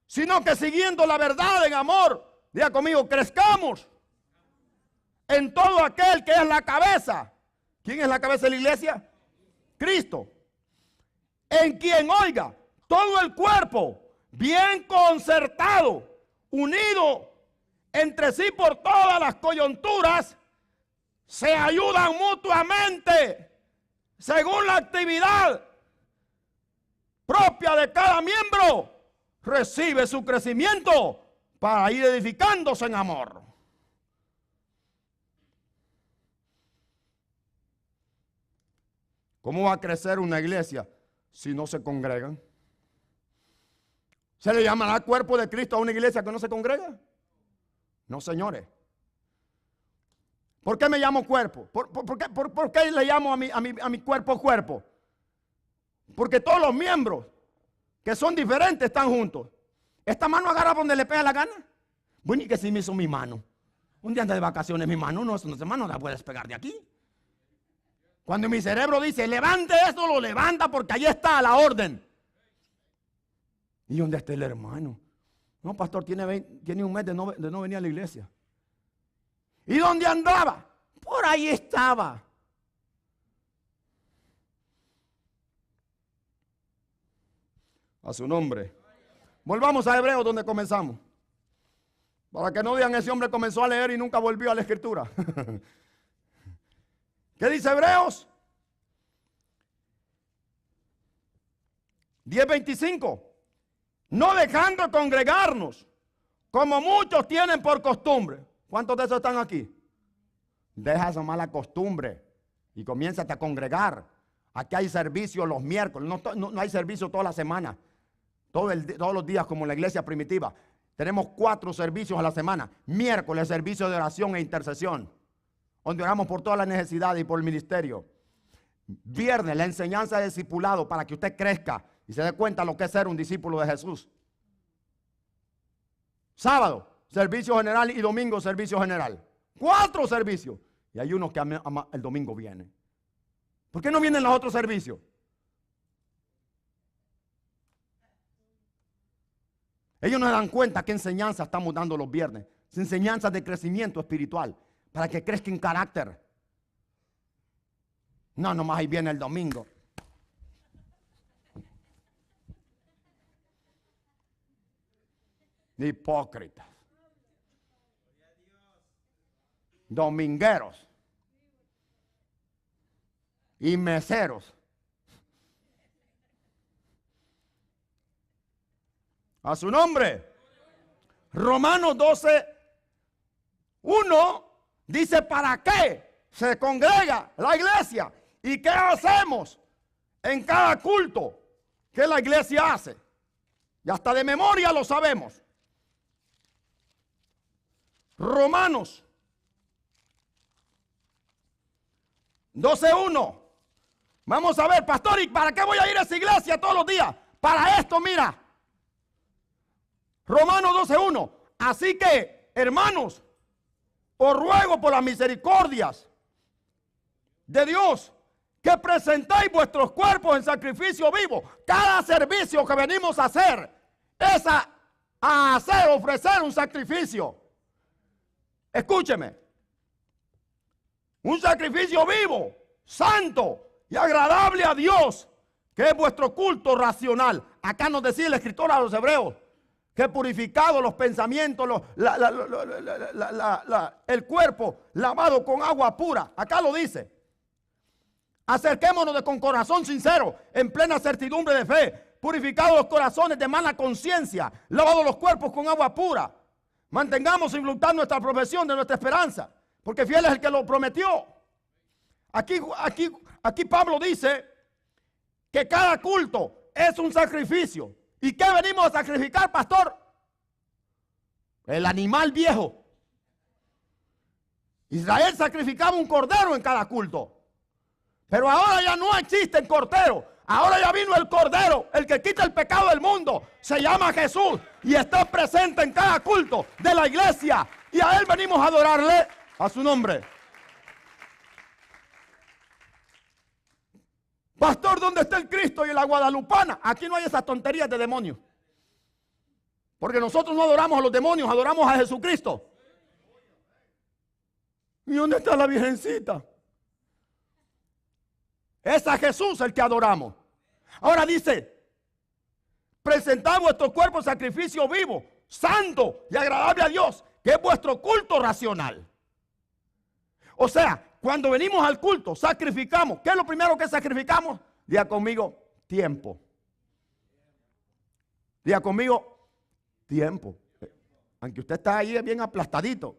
Speaker 1: Sino que siguiendo la verdad en amor, diga conmigo, crezcamos en todo aquel que es la cabeza. ¿Quién es la cabeza de la iglesia? Cristo. En quien, oiga, todo el cuerpo, bien concertado, unido entre sí por todas las coyunturas, se ayudan mutuamente según la actividad propia de cada miembro, recibe su crecimiento para ir edificándose en amor. ¿Cómo va a crecer una iglesia si no se congregan? ¿Se le llamará cuerpo de Cristo a una iglesia que no se congrega? No, señores. ¿Por qué me llamo cuerpo? ¿Por qué le llamo a mi cuerpo? Porque todos los miembros que son diferentes están juntos. ¿Esta mano agarra donde le pega la gana? Bueno, y que si me hizo mi mano. Un día anda de vacaciones mi mano, no la puedes pegar de aquí. Cuando mi cerebro dice, levante esto, lo levanta porque ahí está la orden. ¿Y dónde está el hermano? No, pastor, tiene un mes de no venir a la iglesia. ¿Y dónde andaba? Por ahí estaba. A su nombre. Volvamos a Hebreos donde comenzamos. Para que no digan, ese hombre comenzó a leer y nunca volvió a la escritura. ¿Qué dice Hebreos? 10:25. No dejando congregarnos, como muchos tienen por costumbre. ¿Cuántos de esos están aquí? Deja esa mala costumbre y comiénzate a congregar. Aquí hay servicio los miércoles, no hay servicio toda la semana, todos los días como en la iglesia primitiva. Tenemos 4 servicios a la semana. Miércoles, servicio de oración e intercesión, donde oramos por todas las necesidades y por el ministerio. Viernes, la enseñanza de discipulado para que usted crezca y se dé cuenta lo que es ser un discípulo de Jesús. Sábado, servicio general, y domingo, servicio general. 4 servicios. Y hay unos que el domingo vienen. ¿Por qué no vienen los otros servicios? Ellos no se dan cuenta qué enseñanza estamos dando los viernes. Enseñanzas de crecimiento espiritual, para que crezca en carácter. No, nomás ahí viene el domingo. Hipócritas. Domingueros. Y meseros. A su nombre. Romanos 12:1 dice, ¿para qué se congrega la iglesia? ¿Y qué hacemos en cada culto que la iglesia hace? Y hasta de memoria lo sabemos. Romanos 12:1. Vamos a ver, pastor, ¿y para qué voy a ir a esa iglesia todos los días? Para esto, mira. Romanos 12:1. Así que, hermanos, os ruego por las misericordias de Dios que presentéis vuestros cuerpos en sacrificio vivo. Cada servicio que venimos a hacer es ofrecer un sacrificio. Escúcheme. Un sacrificio vivo, santo y agradable a Dios, que es vuestro culto racional. Acá nos decía el escritor a los hebreos que purificado los pensamientos, el cuerpo lavado con agua pura. Acá lo dice. Acerquémonos con corazón sincero, en plena certidumbre de fe, purificados los corazones de mala conciencia, lavados los cuerpos con agua pura. Mantengamos sin fluctuar nuestra profesión de nuestra esperanza, porque fiel es el que lo prometió. Aquí Pablo dice que cada culto es un sacrificio. ¿Y qué venimos a sacrificar, pastor? El animal viejo. Israel sacrificaba un cordero en cada culto. Pero ahora ya no existen corderos. Ahora ya vino el cordero, el que quita el pecado del mundo. Se llama Jesús y está presente en cada culto de la iglesia. Y a él venimos a adorarle a su nombre. Pastor, ¿dónde está el Cristo y la guadalupana? Aquí no hay esas tonterías de demonios. Porque nosotros no adoramos a los demonios, adoramos a Jesucristo. ¿Y dónde está la virgencita? Es a Jesús el que adoramos. Ahora dice, presentad vuestro cuerpo en sacrificio vivo, santo y agradable a Dios, que es vuestro culto racional. O sea, cuando venimos al culto, sacrificamos. ¿Qué es lo primero que sacrificamos? Diga conmigo, tiempo. Diga conmigo, tiempo. Aunque usted está ahí bien aplastadito,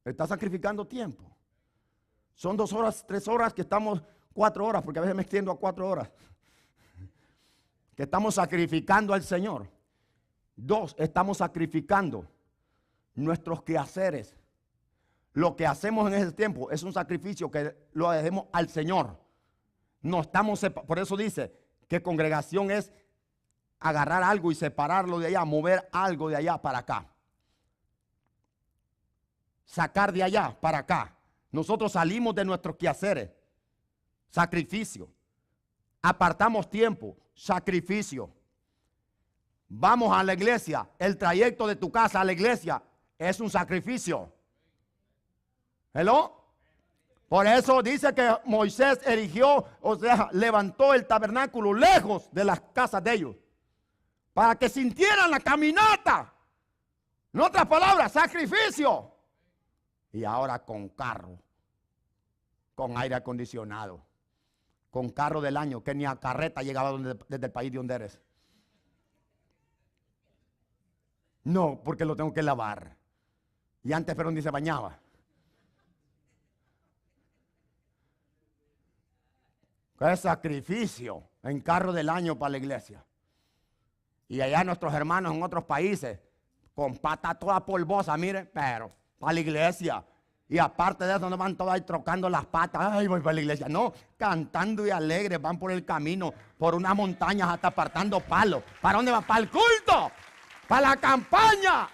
Speaker 1: está sacrificando tiempo. Son 2 horas, 3 horas que estamos, 4 horas, porque a veces me extiendo a 4 horas. Que estamos sacrificando al Señor. 2, estamos sacrificando nuestros quehaceres. Lo que hacemos en ese tiempo es un sacrificio que lo dejemos al Señor. No estamos, por eso dice que congregación es agarrar algo y separarlo de allá, mover algo de allá para acá. Sacar de allá para acá. Nosotros salimos de nuestros quehaceres. Sacrificio. Apartamos tiempo. Sacrificio. Vamos a la iglesia. El trayecto de tu casa a la iglesia es un sacrificio. ¿Hello? Por eso dice que Moisés erigió, o sea, levantó el tabernáculo lejos de las casas de ellos. Para que sintieran la caminata. En otras palabras, sacrificio. Y ahora con carro, con aire acondicionado, con carro del año, que ni a carreta llegaba desde el país de donde eres. No, porque lo tengo que lavar. Y antes, pero ni se bañaba. ¿Qué sacrificio en carro del año para la iglesia? Y allá nuestros hermanos en otros países, con pata toda polvosa, mire, pero para la iglesia. Y aparte de eso, no van todos ahí trocando las patas. Ay, voy para la iglesia. No, cantando y alegres, van por el camino, por unas montañas hasta apartando palos. ¿Para dónde van? Para el culto, para la campaña.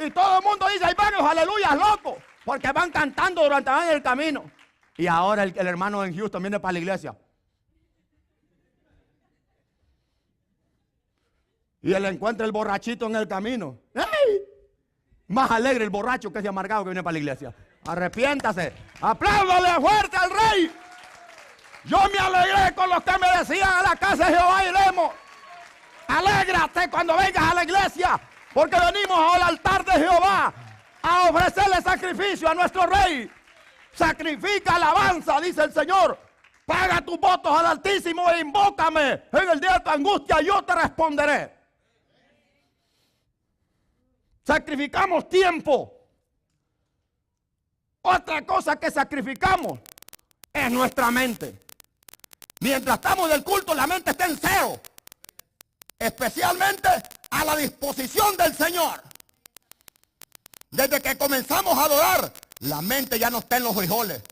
Speaker 1: Y todo el mundo dice, ahí van los aleluyas locos, porque van cantando durante el camino. Y ahora el hermano en Houston viene para la iglesia. Y él encuentra el borrachito en el camino. ¡Ey! Más alegre el borracho que ese amargado que viene para la iglesia. Arrepiéntase. Apláudale fuerte al rey. Yo me alegré con los que me decían a la casa de Jehová iremos. Alégrate cuando vengas a la iglesia, porque venimos al altar de Jehová a ofrecerle sacrificio a nuestro rey. Sacrifica alabanza, dice el Señor. Paga tus votos al Altísimo e invócame en el día de tu angustia, yo te responderé. Sacrificamos tiempo. Otra cosa que sacrificamos es nuestra mente. Mientras estamos del culto, la mente está en cero. Especialmente a la disposición del Señor. Desde que comenzamos a adorar, la mente ya no está en los frijoles.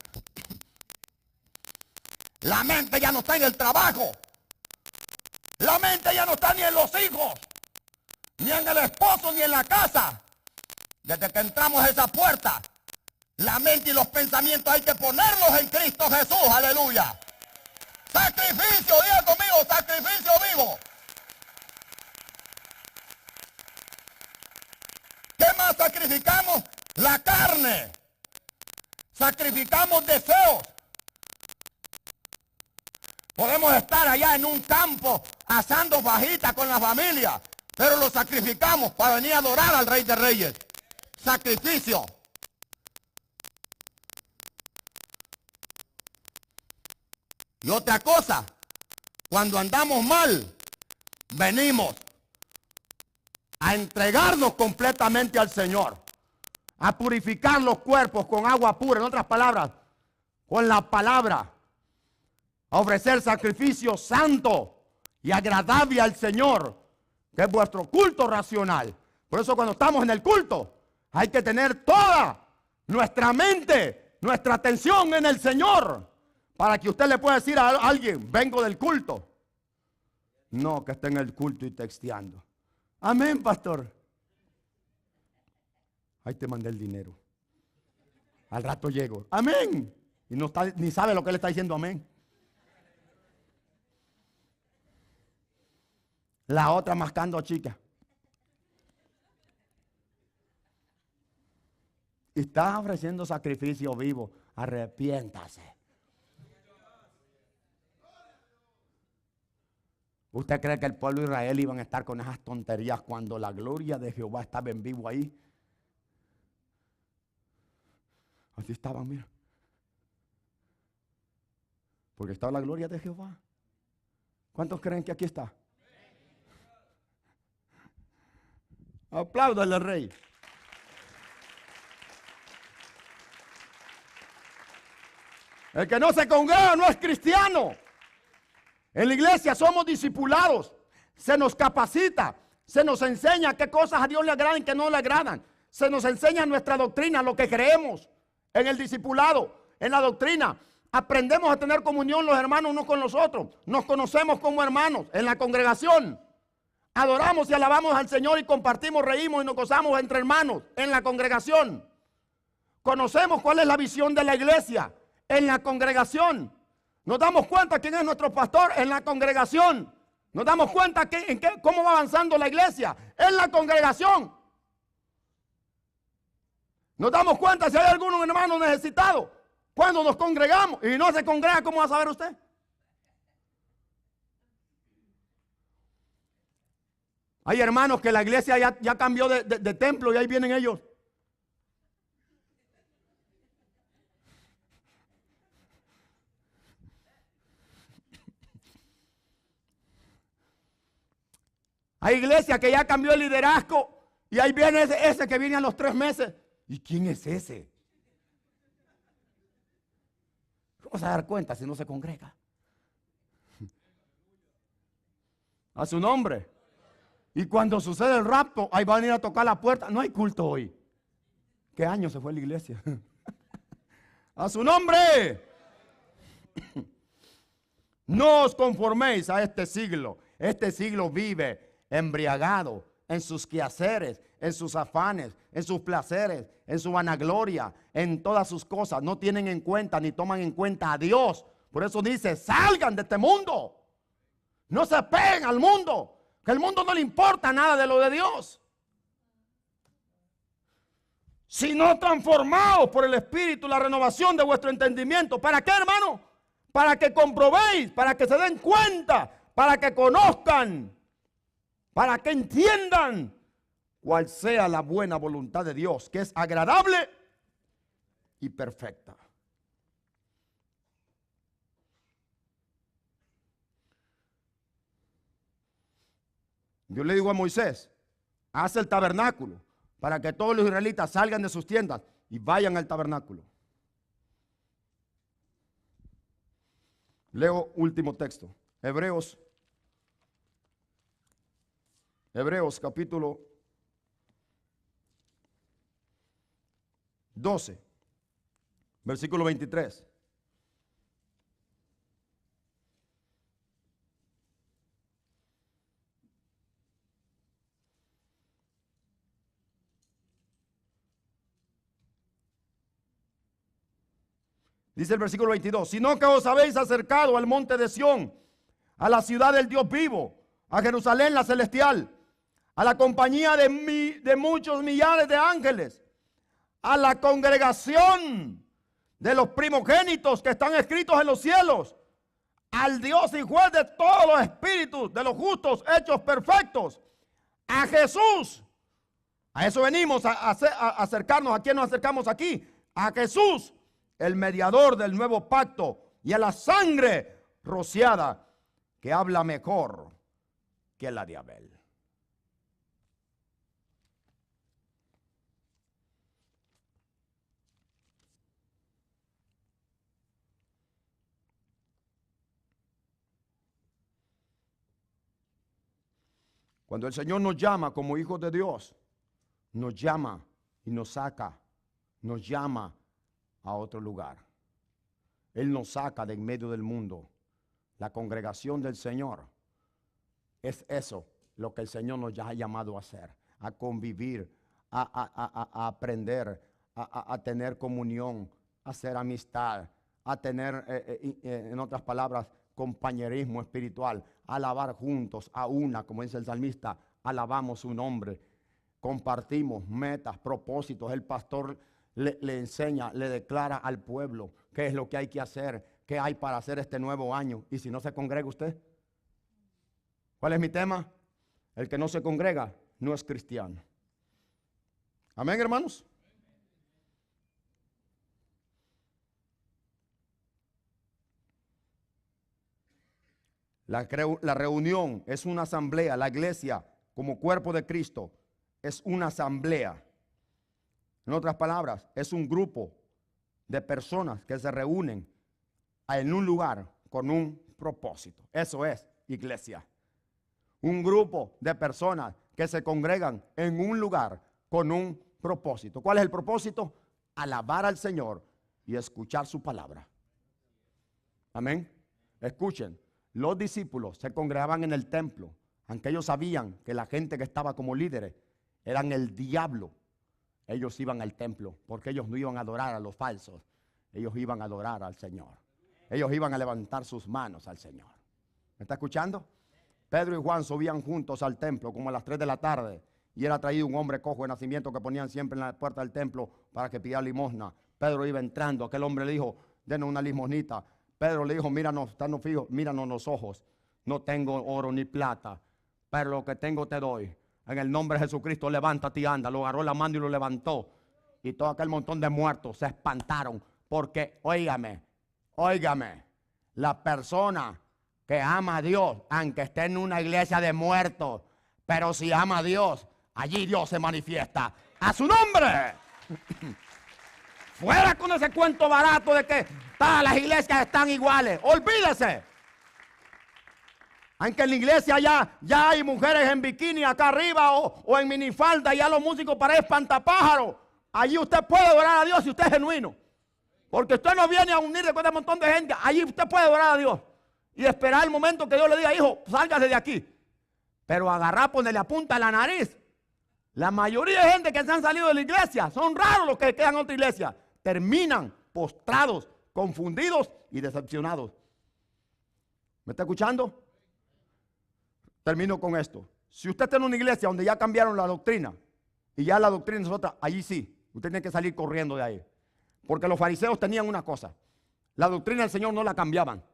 Speaker 1: La mente ya no está en el trabajo. La mente ya no está ni en los hijos, ni en el esposo, ni en la casa. Desde que entramos a esa puerta, la mente y los pensamientos hay que ponerlos en Cristo Jesús. Aleluya. Sacrificio, diga conmigo, sacrificio vivo. ¿Qué más sacrificamos? La carne. Sacrificamos deseos. Podemos estar allá en un campo asando fajitas con la familia, pero lo sacrificamos para venir a adorar al Rey de Reyes. Sacrificio. Y otra cosa, cuando andamos mal, venimos a entregarnos completamente al Señor. a purificar los cuerpos con agua pura, en otras palabras, con la palabra, a ofrecer sacrificio santo y agradable al Señor, que es vuestro culto racional. Por eso cuando estamos en el culto, hay que tener toda nuestra mente, nuestra atención en el Señor, para que usted le pueda decir a alguien, vengo del culto. No que esté en el culto y texteando. Amén, pastor. Ahí te mandé el dinero. Al rato llego. Amén. Y no está, ni sabe lo que le está diciendo amén. La otra mascando chica. Y está ofreciendo sacrificio vivo. Arrepiéntase. ¿Usted cree que el pueblo de Israel iban a estar con esas tonterías cuando la gloria de Jehová estaba en vivo ahí? Así estaban, mira. Porque estaba la gloria de Jehová. ¿Cuántos creen que aquí está? Apláudale al rey. El que no se congrega no es cristiano. En la iglesia somos discipulados, se nos capacita, se nos enseña qué cosas a Dios le agradan y qué no le agradan. Se nos enseña nuestra doctrina, lo que creemos en el discipulado, en la doctrina. Aprendemos a tener comunión los hermanos unos con los otros. Nos conocemos como hermanos en la congregación. Adoramos y alabamos al Señor y compartimos, reímos y nos gozamos entre hermanos en la congregación. Conocemos cuál es la visión de la iglesia en la congregación. Nos damos cuenta quién es nuestro pastor en la congregación. Nos damos cuenta cómo va avanzando la iglesia en la congregación. Nos damos cuenta si hay algún hermano necesitado cuando nos congregamos. Y no se congrega, ¿cómo va a saber usted? Hay hermanos que la iglesia ya cambió de templo y ahí vienen ellos. Hay iglesia que ya cambió el liderazgo y ahí viene ese que viene a los 3 meses. ¿Y quién es ese? ¿Cómo se va a dar cuenta si no se congrega? A su nombre. Y cuando sucede el rapto, ahí van a ir a tocar la puerta. No hay culto hoy. ¿Qué año se fue la iglesia? A su nombre. No os conforméis a este siglo. Este siglo vive embriagado en sus quehaceres, en sus afanes, en sus placeres, en su vanagloria, en todas sus cosas. No tienen en cuenta ni toman en cuenta a Dios. Por eso dice, salgan de este mundo. No se peguen al mundo, que al mundo no le importa nada de lo de Dios. Sino transformados por el Espíritu, la renovación de vuestro entendimiento. ¿Para qué, hermano? Para que comprobéis, para que se den cuenta, para que conozcan, para que entiendan cuál sea la buena voluntad de Dios, que es agradable y perfecta. Yo le digo a Moisés, haz el tabernáculo para que todos los israelitas salgan de sus tiendas y vayan al tabernáculo. Leo último texto, Hebreos capítulo 12, versículo 23. Dice el versículo 22, sino que os habéis acercado al monte de Sión, a la ciudad del Dios vivo, a Jerusalén la celestial, a la compañía de muchos millares de ángeles, a la congregación de los primogénitos que están escritos en los cielos, al Dios y juez de todos los espíritus de los justos hechos perfectos, a Jesús. A eso venimos a acercarnos. ¿A quién nos acercamos aquí? A Jesús, el mediador del nuevo pacto, y a la sangre rociada que habla mejor que la de Abel. Cuando el Señor nos llama como hijos de Dios, nos llama y nos saca, nos llama a otro lugar. Él nos saca de en medio del mundo. La congregación del Señor es eso, lo que el Señor nos ha llamado a hacer, a convivir, a aprender, a tener comunión, a hacer amistad, a tener, en otras palabras, compañerismo espiritual, a alabar juntos a una, como dice el salmista, alabamos su nombre, compartimos metas, propósitos. El pastor le enseña, le declara al pueblo qué es lo que hay que hacer, qué hay para hacer este nuevo año. Y si no se congrega usted, ¿cuál es mi tema? El que no se congrega no es cristiano. Amén, hermanos. La reunión es una asamblea. La iglesia como cuerpo de Cristo es una asamblea. En otras palabras, es un grupo de personas que se reúnen en un lugar con un propósito. Eso es iglesia. Un grupo de personas que se congregan en un lugar con un propósito. ¿Cuál es el propósito? Alabar al Señor y escuchar su palabra. Amén. Escuchen, los discípulos se congregaban en el templo, aunque ellos sabían que la gente que estaba como líderes eran el diablo. Ellos iban al templo porque ellos no iban a adorar a los falsos. Ellos iban a adorar al Señor. Ellos iban a levantar sus manos al Señor. ¿Me está escuchando? Pedro y Juan subían juntos al templo como a las 3 de la tarde. Y era traído un hombre cojo de nacimiento que ponían siempre en la puerta del templo para que pidiera limosna. Pedro iba entrando. Aquel hombre le dijo, denos una limosnita. Pedro le dijo, míranos, estarnos fijos, míranos los ojos. No tengo oro ni plata, pero lo que tengo te doy. En el nombre de Jesucristo, levántate y anda. Lo agarró la mano y lo levantó. Y todo aquel montón de muertos se espantaron. Porque, óigame, la persona que ama a Dios, aunque esté en una iglesia de muertos, pero si ama a Dios, allí Dios se manifiesta a su nombre. Fuera con ese cuento barato de que todas las iglesias están iguales. Olvídese. Aunque en la iglesia ya hay mujeres en bikini acá arriba o en minifalda, y ya los músicos parecen espantapájaros. Allí usted puede adorar a Dios si usted es genuino. Porque usted no viene a unir después de un montón de gente. Allí usted puede adorar a Dios y esperar el momento que Dios le diga, hijo, sálgase de aquí. Pero agarrar, ponerle a punta a la nariz. La mayoría de gente que se han salido de la iglesia, son raros los que quedan en otra iglesia, terminan postrados, confundidos y decepcionados. ¿Me está escuchando? Termino con esto. Si usted está en una iglesia donde ya cambiaron la doctrina y ya la doctrina es otra, allí sí, usted tiene que salir corriendo de ahí. Porque los fariseos tenían una cosa, la doctrina del Señor no la cambiaban.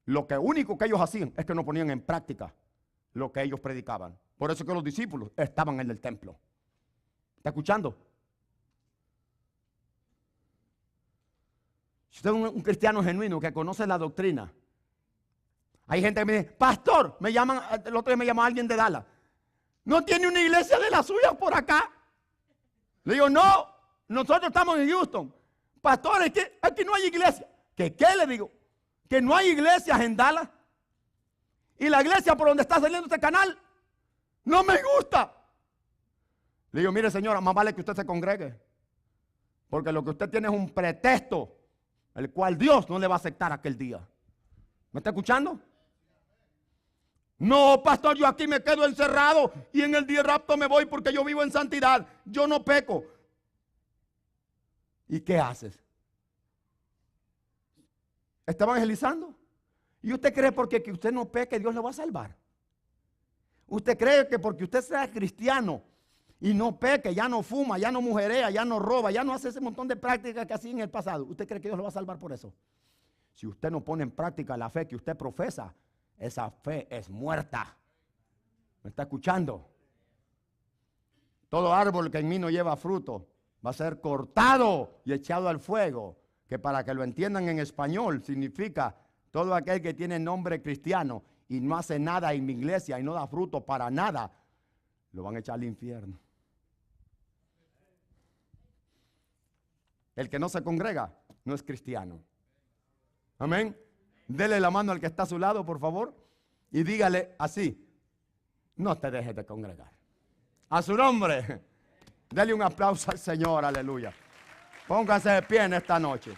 Speaker 1: Lo único que ellos hacían es que no ponían en práctica lo que ellos predicaban. Por eso que los discípulos estaban en el templo. ¿Está escuchando? Si usted es un cristiano genuino que conoce la doctrina, hay gente que me dice, pastor, el otro día me llamó alguien de Dallas, ¿no tiene una iglesia de las suyas por acá? Le digo, no, nosotros estamos en Houston. Pastor, es que aquí no hay iglesia. ¿Qué le digo? Que no hay iglesias en Dallas. Y la iglesia por donde está saliendo este canal no me gusta. Le digo, mire señora, más vale que usted se congregue. Porque lo que usted tiene es un pretexto, el cual Dios no le va a aceptar aquel día. ¿Me está escuchando? No, pastor, yo aquí me quedo encerrado y en el día rapto me voy porque yo vivo en santidad. Yo no peco. ¿Y qué haces? ¿Está evangelizando? ¿Y usted cree porque que usted no peque Dios le va a salvar? ¿Usted cree que porque usted sea cristiano y no peque, ya no fuma, ya no mujerea, ya no roba, ya no hace ese montón de prácticas que hacía en el pasado, usted cree que Dios lo va a salvar por eso? Si usted no pone en práctica la fe que usted profesa, esa fe es muerta. ¿Me está escuchando? Todo árbol que en mí no lleva fruto va a ser cortado y echado al fuego, que para que lo entiendan en español significa todo aquel que tiene nombre cristiano y no hace nada en mi iglesia y no da fruto para nada, lo van a echar al infierno. El que no se congrega no es cristiano. Amén. Dele la mano al que está a su lado, por favor, y dígale así: no te dejes de congregar. A su nombre, dele un aplauso al Señor, aleluya. Póngase de pie en esta noche.